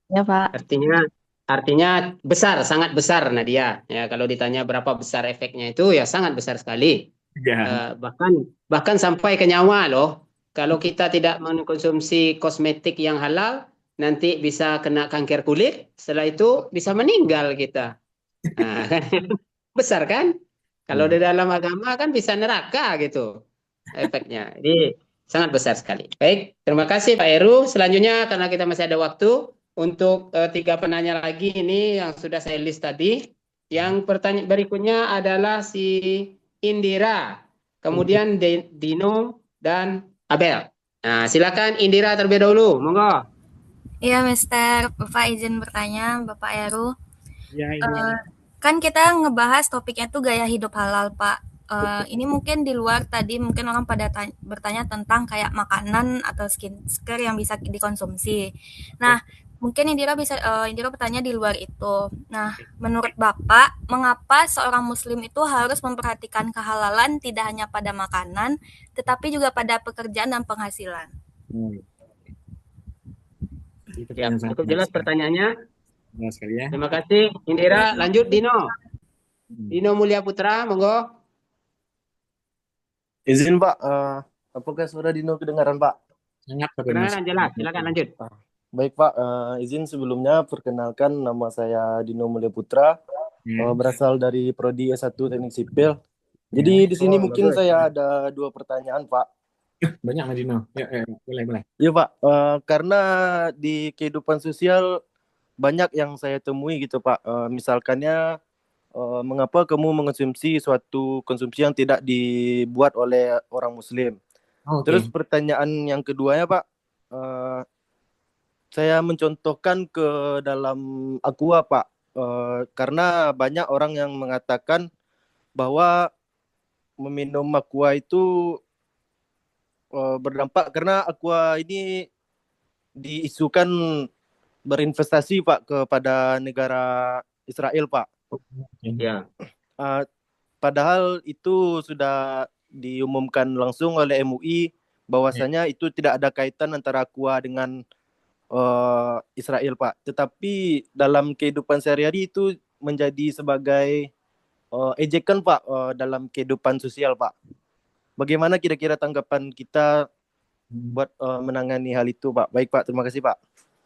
ya, Pak. Artinya besar, sangat besar Nadia. Ya, kalau ditanya berapa besar efeknya itu ya sangat besar sekali. Ya. Bahkan sampai ke nyawa loh. Kalau kita tidak mengkonsumsi kosmetik yang halal, nanti bisa kena kanker kulit. Setelah itu bisa meninggal kita. Nah, kan? Besar kan? Kalau di dalam agama kan bisa neraka gitu efeknya. Jadi sangat besar sekali. Baik, terima kasih Pak Heru. Selanjutnya karena kita masih ada waktu untuk 3 penanya lagi ini yang sudah saya list tadi. Yang pertanyaan berikutnya adalah si Indira, kemudian Dino dan Abel. Nah, silakan Indira terlebih dahulu, monggo. Iya, Mister. Bapak izin bertanya, Bapak Heru. Ya, ini. Kan kita ngebahas topiknya tuh gaya hidup halal, Pak. Ini mungkin di luar tadi mungkin orang pada bertanya tentang kayak makanan atau skincare yang bisa dikonsumsi. Nah, mungkin Indira bertanya di luar itu. Nah, menurut Bapak, mengapa seorang Muslim itu harus memperhatikan kehalalan tidak hanya pada makanan, tetapi juga pada pekerjaan dan penghasilan? Ya, cukup jelas pertanyaannya. Jelas sekali ya. Terima kasih Indira. Lanjut Dino. Dino Mulia Putra, monggo. Izin Pak, apakah suara Dino kedengaran Pak? Sangat Kedengaran jelas, silakan lanjut. Baik Pak, izin sebelumnya perkenalkan nama saya Dino Mulia Putra, berasal dari Prodi S1 Teknik Sipil. Jadi di sini mungkin saya ada 2 pertanyaan Pak. Banyak Dino. Ya, boleh. Iya Pak, karena di kehidupan sosial banyak yang saya temui gitu Pak. Misalkannya mengapa kamu mengonsumsi suatu konsumsi yang tidak dibuat oleh orang Muslim. Terus Oke. pertanyaan yang keduanya Pak, eh, saya mencontohkan ke dalam Aqua Pak. Karena banyak orang yang mengatakan bahwa meminum Aqua itu berdampak karena Aqua ini diisukan berinvestasi Pak kepada negara Israel Pak. Ya. Padahal itu sudah diumumkan langsung oleh MUI bahwasanya itu tidak ada kaitan antara Aqua dengan Israel Pak. Tetapi dalam kehidupan sehari-hari itu menjadi sebagai ejekan Pak dalam kehidupan sosial Pak. Bagaimana kira-kira tanggapan kita buat menangani hal itu Pak? Baik Pak, terima kasih Pak.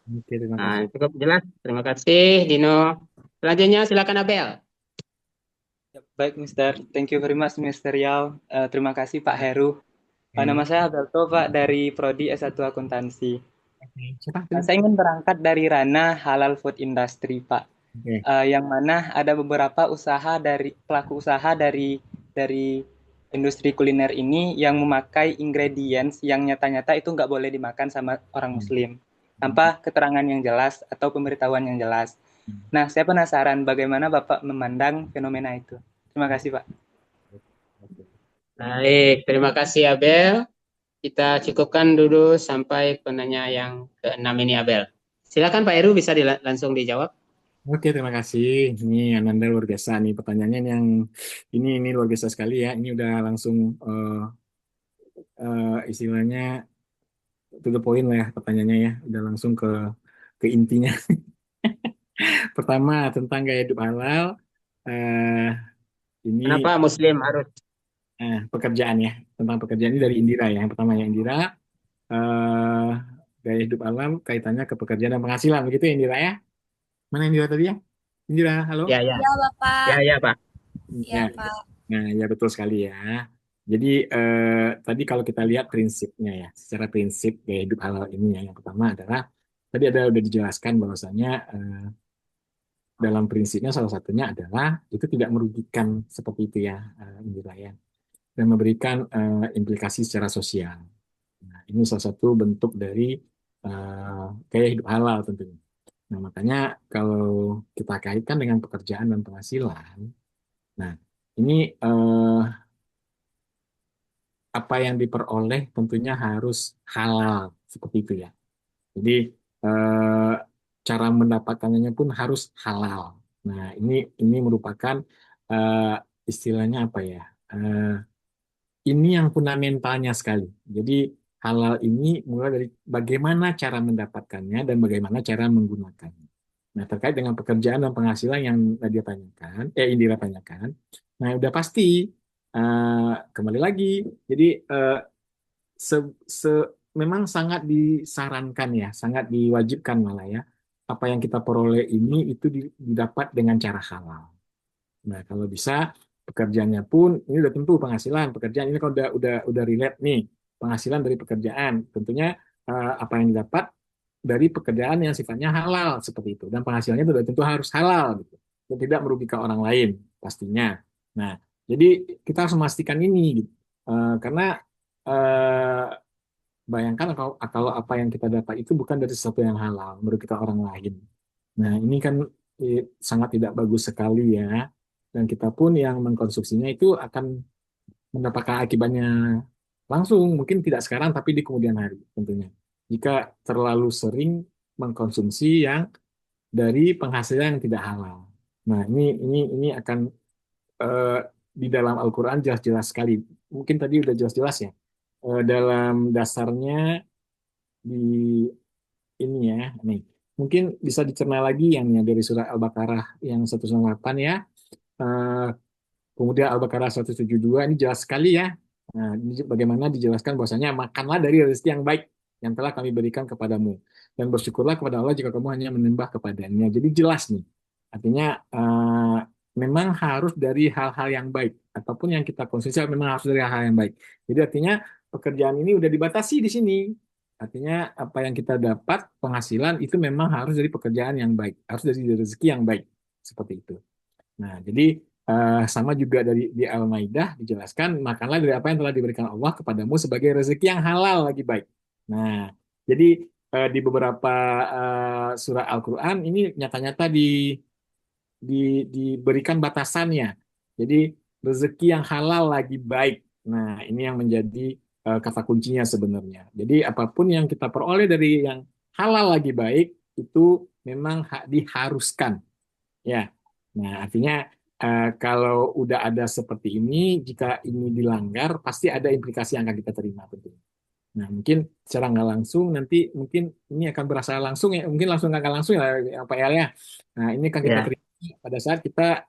Oke, terima Nah, kasih. cukup jelas. Terima kasih, Dino. Selanjutnya silakan Abel. Baik, Mister. Thank you very much, Mister Yao. Terima kasih, Pak Heru. Nama saya Abelto, Pak, dari Prodi S1 Akuntansi. Siapa? Saya ingin berangkat dari ranah halal food industry, Pak. Oke. Yang mana ada beberapa pelaku usaha dari industri kuliner ini yang memakai ingredients yang nyata-nyata itu nggak boleh dimakan sama orang Muslim tanpa keterangan yang jelas atau pemberitahuan yang jelas. Nah, saya penasaran bagaimana Bapak memandang fenomena itu. Terima kasih, Pak. Baik, terima kasih Abel. Kita cukupkan dulu sampai penanya yang ke-6 ini Abel. Silakan Pak Heru bisa langsung dijawab. Oke, terima kasih. Ini Ananda luar biasa nih pertanyaannya yang ini luar biasa sekali ya. Ini udah langsung istilahnya to the point lah ya pertanyaannya ya. Udah langsung ke intinya. Pertama tentang gaya hidup halal. Ini Kenapa Muslim harus pekerjaan ya, tentang pekerjaan ini dari Indira ya. Yang pertama ya Indira, gaya hidup halal kaitannya ke pekerjaan dan penghasilan begitu ya Indira ya. Mana Indira tadi ya? Indira, halo? Ya, ya. Ya, Bapak. Ya, Pak. Ya, Pak. Nah, ya betul sekali ya. Jadi tadi kalau kita lihat prinsipnya ya, secara prinsip gaya hidup halal ini ya, yang pertama adalah tadi udah dijelaskan bahwasanya dalam prinsipnya salah satunya adalah itu tidak merugikan seperti itu ya, Indira ya, dan memberikan implikasi secara sosial. Nah, ini salah satu bentuk dari gaya hidup halal tentunya. Nah, makanya kalau kita kaitkan dengan pekerjaan dan penghasilan, nah ini apa yang diperoleh tentunya harus halal seperti itu ya. Jadi cara mendapatkannya pun harus halal. Nah, ini merupakan istilahnya apa ya? Ini yang fundamentalnya sekali. Jadi halal ini mulai dari bagaimana cara mendapatkannya dan bagaimana cara menggunakannya. Nah, terkait dengan pekerjaan dan penghasilan yang Nadia tanyakan, Indira tanyakan, nah udah pasti kembali lagi. Jadi memang sangat disarankan ya, sangat diwajibkan malah ya, apa yang kita peroleh ini itu didapat dengan cara halal. Nah, kalau bisa pekerjaannya pun ini udah tentu penghasilan pekerjaan ini kalau udah relate nih penghasilan dari pekerjaan, tentunya apa yang didapat dari pekerjaan yang sifatnya halal seperti itu, dan penghasilannya sudah tentu harus halal gitu, dan tidak merugikan orang lain pastinya. Nah, jadi kita harus memastikan ini gitu. Karena bayangkan kalau apa yang kita dapat itu bukan dari sesuatu yang halal, merugikan orang lain. Nah, ini kan sangat tidak bagus sekali ya. Dan kita pun yang mengkonsumsinya itu akan mendapatkan akibatnya langsung, mungkin tidak sekarang tapi di kemudian hari tentunya. Jika terlalu sering mengkonsumsi yang dari penghasilan yang tidak halal. Nah, ini akan di dalam Al-Qur'an jelas-jelas sekali. Mungkin tadi udah jelas-jelas ya. Dalam dasarnya di ini ya, nih. Mungkin bisa dicerna lagi yang dari surah Al-Baqarah yang 198 ya. Kemudian Al-Baqarah 172 ini jelas sekali ya. Nah, ini bagaimana dijelaskan bahwasanya makanlah dari rezeki yang baik yang telah kami berikan kepadamu dan bersyukurlah kepada Allah jika kamu hanya menyembah kepadanya. Jadi jelas nih. Artinya memang harus dari hal-hal yang baik, ataupun yang kita konsumsi memang harus dari hal-hal yang baik. Jadi artinya pekerjaan ini udah dibatasi di sini. Artinya apa yang kita dapat penghasilan itu memang harus dari pekerjaan yang baik, harus dari rezeki yang baik, seperti itu. Nah, jadi sama juga di Al-Maidah dijelaskan, makanlah dari apa yang telah diberikan Allah kepadamu sebagai rezeki yang halal lagi baik. Nah, jadi di beberapa surah Al-Quran ini nyata-nyata diberikan batasannya. Jadi rezeki yang halal lagi baik. Nah, ini yang menjadi kata kuncinya sebenarnya. Jadi apapun yang kita peroleh dari yang halal lagi baik itu memang diharuskan. Ya. Nah, artinya kalau udah ada seperti ini, jika ini dilanggar, pasti ada implikasi yang akan kita terima tentunya. Nah, mungkin secara nggak langsung nanti mungkin ini akan berasa langsung ya, mungkin langsung nggak langsung ya Pak El ya. Nah, ini akan kita Ya. terima pada saat kita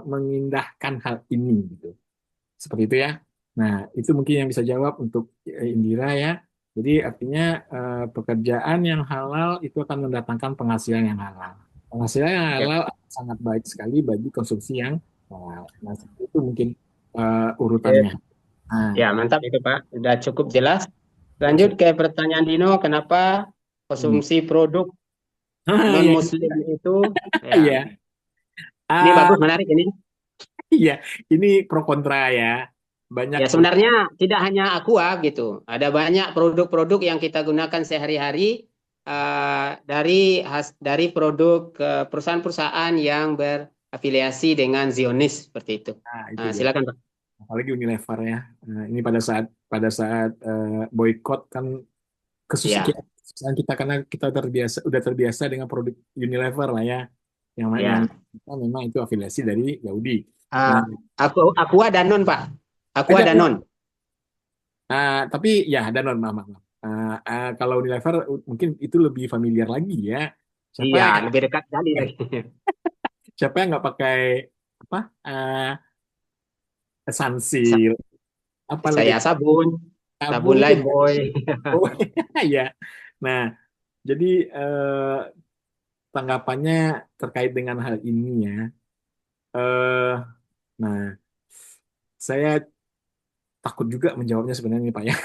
mengindahkan hal ini gitu. Seperti itu ya. Nah, itu mungkin yang bisa jawab untuk Indira ya. Jadi artinya pekerjaan yang halal itu akan mendatangkan penghasilan yang halal. Penghasilan yang Ya. halal sangat baik sekali bagi konsumsi yang halal. Nah, seperti itu mungkin Oke. urutannya. Nah, Ya, mantap itu Pak. Sudah cukup jelas. Lanjut ke pertanyaan Dino, kenapa konsumsi produk Iya, non-Muslim itu, ya, iya. ini Ah, bagus, menarik ini. iya, ini pro kontra ya. Banyak Ya, sebenarnya tidak hanya Aqua gitu. Ada banyak produk-produk yang kita gunakan sehari-hari dari produk perusahaan-perusahaan yang berafiliasi dengan Zionis seperti itu. itu dia. Silakan Pak. Apalagi Unilever ya. Nah, ini pada saat boykot kan Ya, kesusahan kita karena kita udah terbiasa dengan produk Unilever lah ya. Yang ya. kita memang itu afiliasi dari Yahudi. Uh, Nah, Aqua Danon Pak. Aqua ada Danon. tapi ya Danone maaf. Kalau Unilever mungkin itu lebih familiar lagi ya. Siapa Iya, yang lebih dekat sekali lagi. siapa yang nggak pakai apa Sa- Sunsil apa lagi Saya sabun sabun Lifebuoy. oh ya. Nah, jadi tanggapannya terkait dengan hal ini ya. Eh, nah, saya takut juga menjawabnya sebenarnya nih, Pak ya.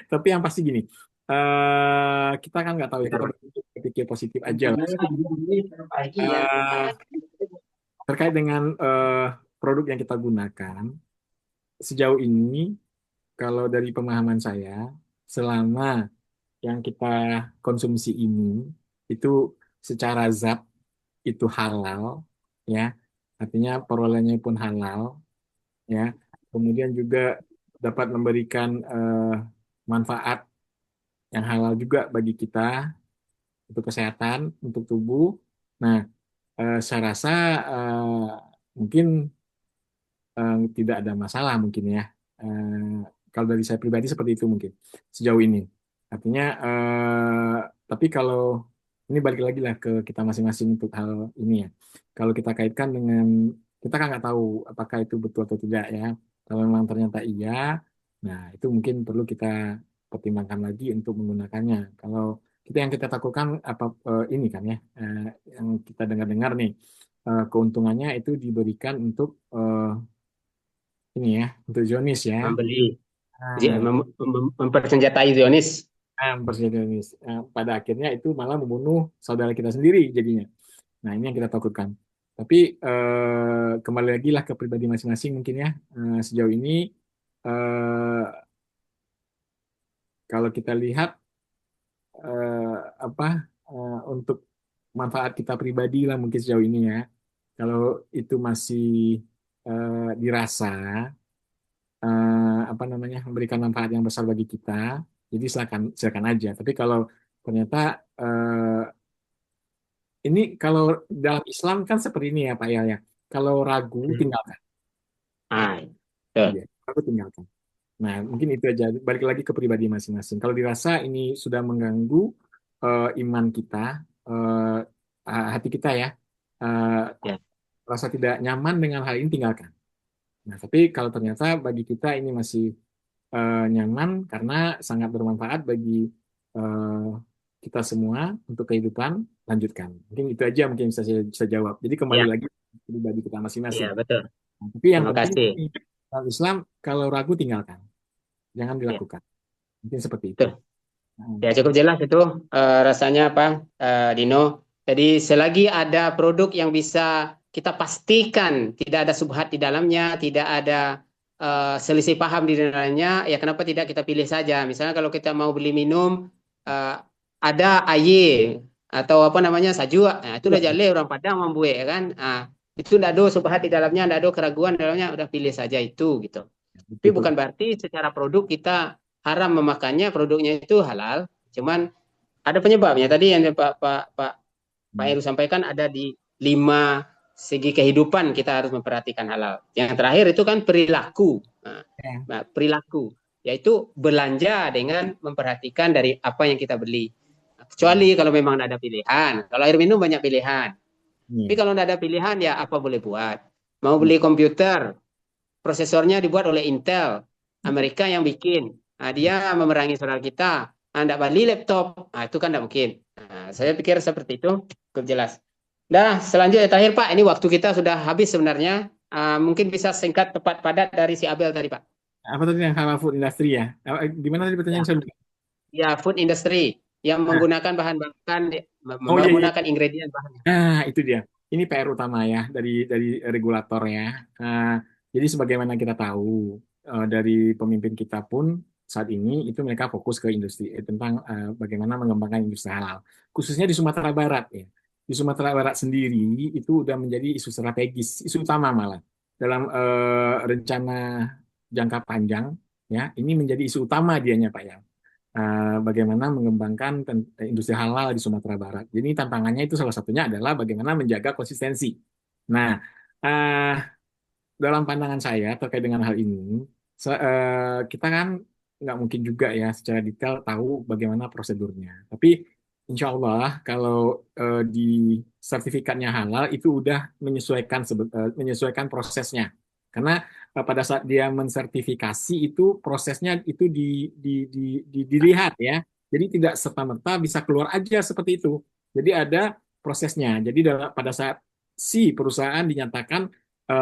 Tapi yang pasti gini, kita kan nggak tahu ya, kita berpikir positif aja lah. Eh, terkait dengan produk yang kita gunakan, sejauh ini kalau dari pemahaman saya, selama yang kita konsumsi ini itu secara zat itu halal, ya, artinya perolehannya pun halal, ya, kemudian juga dapat memberikan manfaat yang halal juga bagi kita untuk kesehatan, untuk tubuh. Nah, saya rasa mungkin tidak ada masalah mungkin ya. Kalau dari saya pribadi seperti itu mungkin sejauh ini. Artinya, tapi kalau ini balik lagi lah ke kita masing-masing untuk hal ini ya. Kalau kita kaitkan dengan kita kan nggak tahu apakah itu betul atau tidak ya. Kalau memang ternyata iya, nah itu mungkin perlu kita pertimbangkan lagi untuk menggunakannya. Kalau yang kita takutkan apa ini kan ya, yang kita dengar-dengar nih keuntungannya itu diberikan untuk ini ya, untuk Zionis ya. Membeli, Nah, mempersenjatai Zionis. Presiden Zionis. Pada akhirnya itu malah membunuh saudara kita sendiri jadinya. Nah, ini yang kita takutkan. Tapi kembali lagi lah ke pribadi masing-masing mungkin ya. Sejauh ini kalau kita lihat untuk manfaat kita pribadi lah mungkin sejauh ini ya. Kalau itu masih dirasa memberikan manfaat yang besar bagi kita, jadi silakan aja. Tapi kalau ternyata ini kalau dalam Islam kan seperti ini ya Pak ya. Kalau ragu tinggalkan. Betul. Ragu tinggalkan. Nah, mungkin itu aja. Balik lagi ke pribadi masing-masing. Kalau dirasa ini sudah mengganggu iman kita, hati kita ya, rasa tidak nyaman dengan hal ini tinggalkan. Nah, tapi kalau ternyata bagi kita ini masih nyaman karena sangat bermanfaat bagi kita semua untuk kehidupan, lanjutkan. Mungkin itu aja mungkin saya bisa jawab. Jadi kembali lagi ke pribadi kita masing-masing. Ya, betul. Nah, tapi yang Terima penting kasih. dalam Islam kalau ragu tinggalkan, jangan dilakukan. Mungkin seperti itu. Betul. Ya, cukup jelas itu rasanya apa, Dino. Jadi selagi ada produk yang bisa kita pastikan tidak ada subhat di dalamnya, tidak ada selisih paham di dalamnya, ya kenapa tidak kita pilih saja. Misalnya kalau kita mau beli minum, ada AY atau apa namanya sajua, nah, itu udah jale orang Padang membuat ya kan. Nah, itu tidak ada subhat di dalamnya, tidak ada keraguan di dalamnya, udah pilih saja itu gitu. Tapi bukan berarti secara produk kita haram memakannya, produknya itu halal. Cuman ada penyebabnya. Tadi yang Pak Heru sampaikan ada di 5 segi kehidupan kita harus memperhatikan halal. Yang terakhir itu kan perilaku. Nah, perilaku yaitu belanja dengan memperhatikan dari apa yang kita beli. Kecuali kalau memang tidak ada pilihan. Kalau air minum banyak pilihan. Tapi kalau tidak ada pilihan ya apa boleh buat. Mau beli komputer, prosesornya dibuat oleh Intel, Amerika yang bikin. Nah, dia memerangi saudara kita. Anda beli laptop, nah, itu kan tidak mungkin. Nah, saya pikir seperti itu, cukup jelas. Nah, selanjutnya terakhir Pak, ini waktu kita sudah habis sebenarnya. Mungkin bisa singkat, tepat, padat dari si Abel tadi Pak. Apa tadi yang halal food industry ya? Gimana tadi pertanyaan saya? Ya, food industry yang menggunakan bahan-bahan, menggunakan ingredient bahan. Nah, itu dia. Ini PR utama ya dari regulator ya. Jadi sebagaimana kita tahu dari pemimpin kita pun saat ini itu mereka fokus ke industri tentang bagaimana mengembangkan industri halal, khususnya di Sumatera Barat ya. Di Sumatera Barat sendiri itu udah menjadi isu strategis, isu utama malah dalam rencana jangka panjang ya. Ini menjadi isu utama dianya Pak ya. Bagaimana mengembangkan industri halal di Sumatera Barat. Jadi tantangannya itu salah satunya adalah bagaimana menjaga konsistensi. Nah, dalam pandangan saya terkait dengan hal ini, kita kan nggak mungkin juga ya secara detail tahu bagaimana prosedurnya. Tapi insya Allah kalau di sertifikatnya halal itu udah menyesuaikan prosesnya. Karena pada saat dia mensertifikasi itu prosesnya itu dilihat ya. Jadi tidak serta-merta bisa keluar aja seperti itu. Jadi ada prosesnya. Jadi pada saat si perusahaan dinyatakan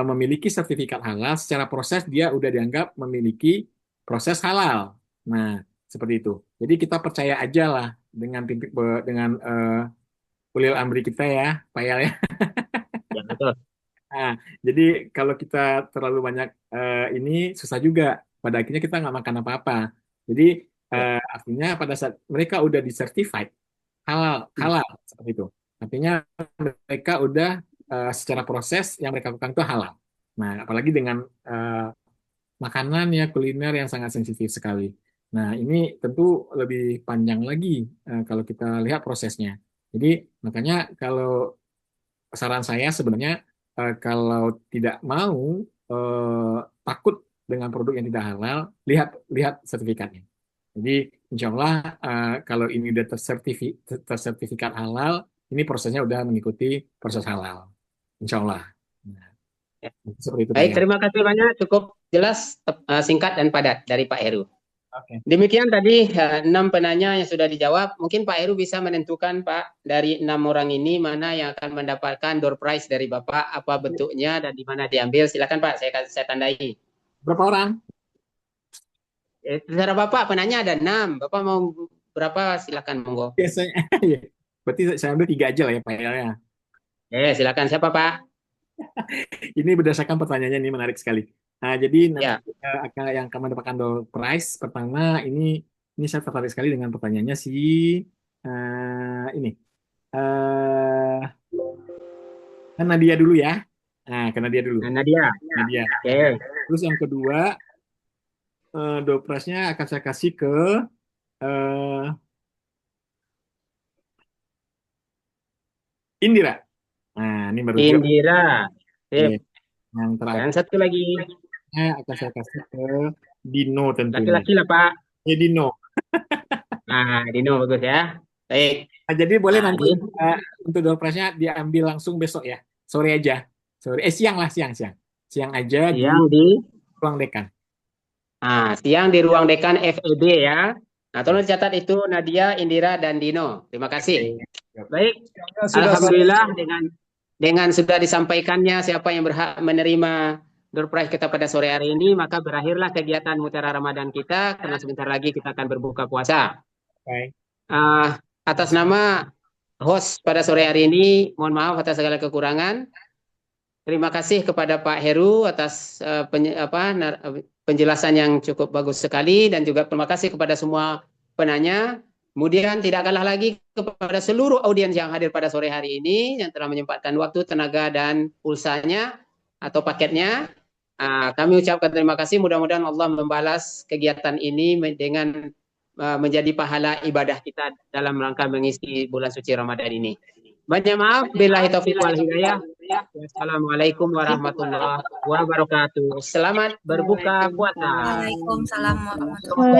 memiliki sertifikat halal, secara proses dia udah dianggap memiliki proses halal. Nah, seperti itu. Jadi kita percaya aja lah dengan ulil amri kita ya, Pak Yal ya. Ya, betul. Nah, jadi kalau kita terlalu banyak ini susah juga. Pada akhirnya kita nggak makan apa-apa. Jadi artinya pada saat mereka udah disertified halal seperti itu. Artinya mereka udah secara proses yang mereka lakukan itu halal. Nah, apalagi dengan makanan ya kuliner yang sangat sensitif sekali. Nah, ini tentu lebih panjang lagi kalau kita lihat prosesnya. Jadi makanya kalau saran saya sebenarnya kalau tidak mau takut dengan produk yang tidak halal, lihat sertifikatnya. Jadi insya Allah kalau ini udah tersertifikat halal, ini prosesnya udah mengikuti proses halal. Insya Allah. Nah, seperti itu, Baik, Pak. terima kasih banyak. Cukup jelas, singkat dan padat dari Pak Heru. Oke. Demikian tadi 6 penanya yang sudah dijawab. Mungkin Pak Heru bisa menentukan Pak dari 6 orang ini mana yang akan mendapatkan door prize dari Bapak, apa bentuknya dan di mana diambil. Silakan Pak, saya tandai. Berapa orang? Saudara Bapak penanya ada 6. Bapak mau berapa? Silakan monggo. Biasanya, berarti saya ambil 3 aja lah ya Pak ya. Silakan siapa Pak? Ini berdasarkan pertanyaannya ini menarik sekali. Nah, jadi nanti yang akan mendapatkan door prize pertama ini saya tertarik sekali dengan pertanyaannya ini. Nadia dulu ya. Nah, ke Nadia dulu. Nadia. Okay. Terus yang kedua door prize-nya akan saya kasih ke Indira. Nah, ini baru Indira. Yang terakhir. Dan satu lagi. Akan saya kasih ke Dino tentunya. Laki-laki lah Pak. Dino. Nah, Dino bagus ya. Baik. Nah, jadi boleh nanti untuk door prize-nya diambil langsung besok ya. Sore aja. Siang lah, siang aja di ruang dekan. Nah, siang di ruang dekan FEB ya. Nah, tolong catat itu Nadia, Indira, dan Dino. Terima kasih. Baik. Alhamdulillah dengan sudah disampaikannya siapa yang berhak menerima door prize kita pada sore hari ini, maka berakhirlah kegiatan Mutiara Ramadan kita, karena sebentar lagi kita akan berbuka puasa. Baik. Atas nama host pada sore hari ini, mohon maaf atas segala kekurangan. Terima kasih kepada Pak Heru atas penjelasan yang cukup bagus sekali, dan juga terima kasih kepada semua penanya. Kemudian tidak kalah lagi kepada seluruh audiens yang hadir pada sore hari ini, yang telah menyempatkan waktu, tenaga, dan pulsanya atau paketnya. Kami ucapkan terima kasih, mudah-mudahan Allah membalas kegiatan ini dengan menjadi pahala ibadah kita dalam rangka mengisi bulan suci Ramadan ini. Banyak maaf, billahi taufiq wal hidayah. Wassalamualaikum warahmatullahi wabarakatuh. Selamat berbuka puasa. Waalaikumsalam warahmatullahi wabarakatuh.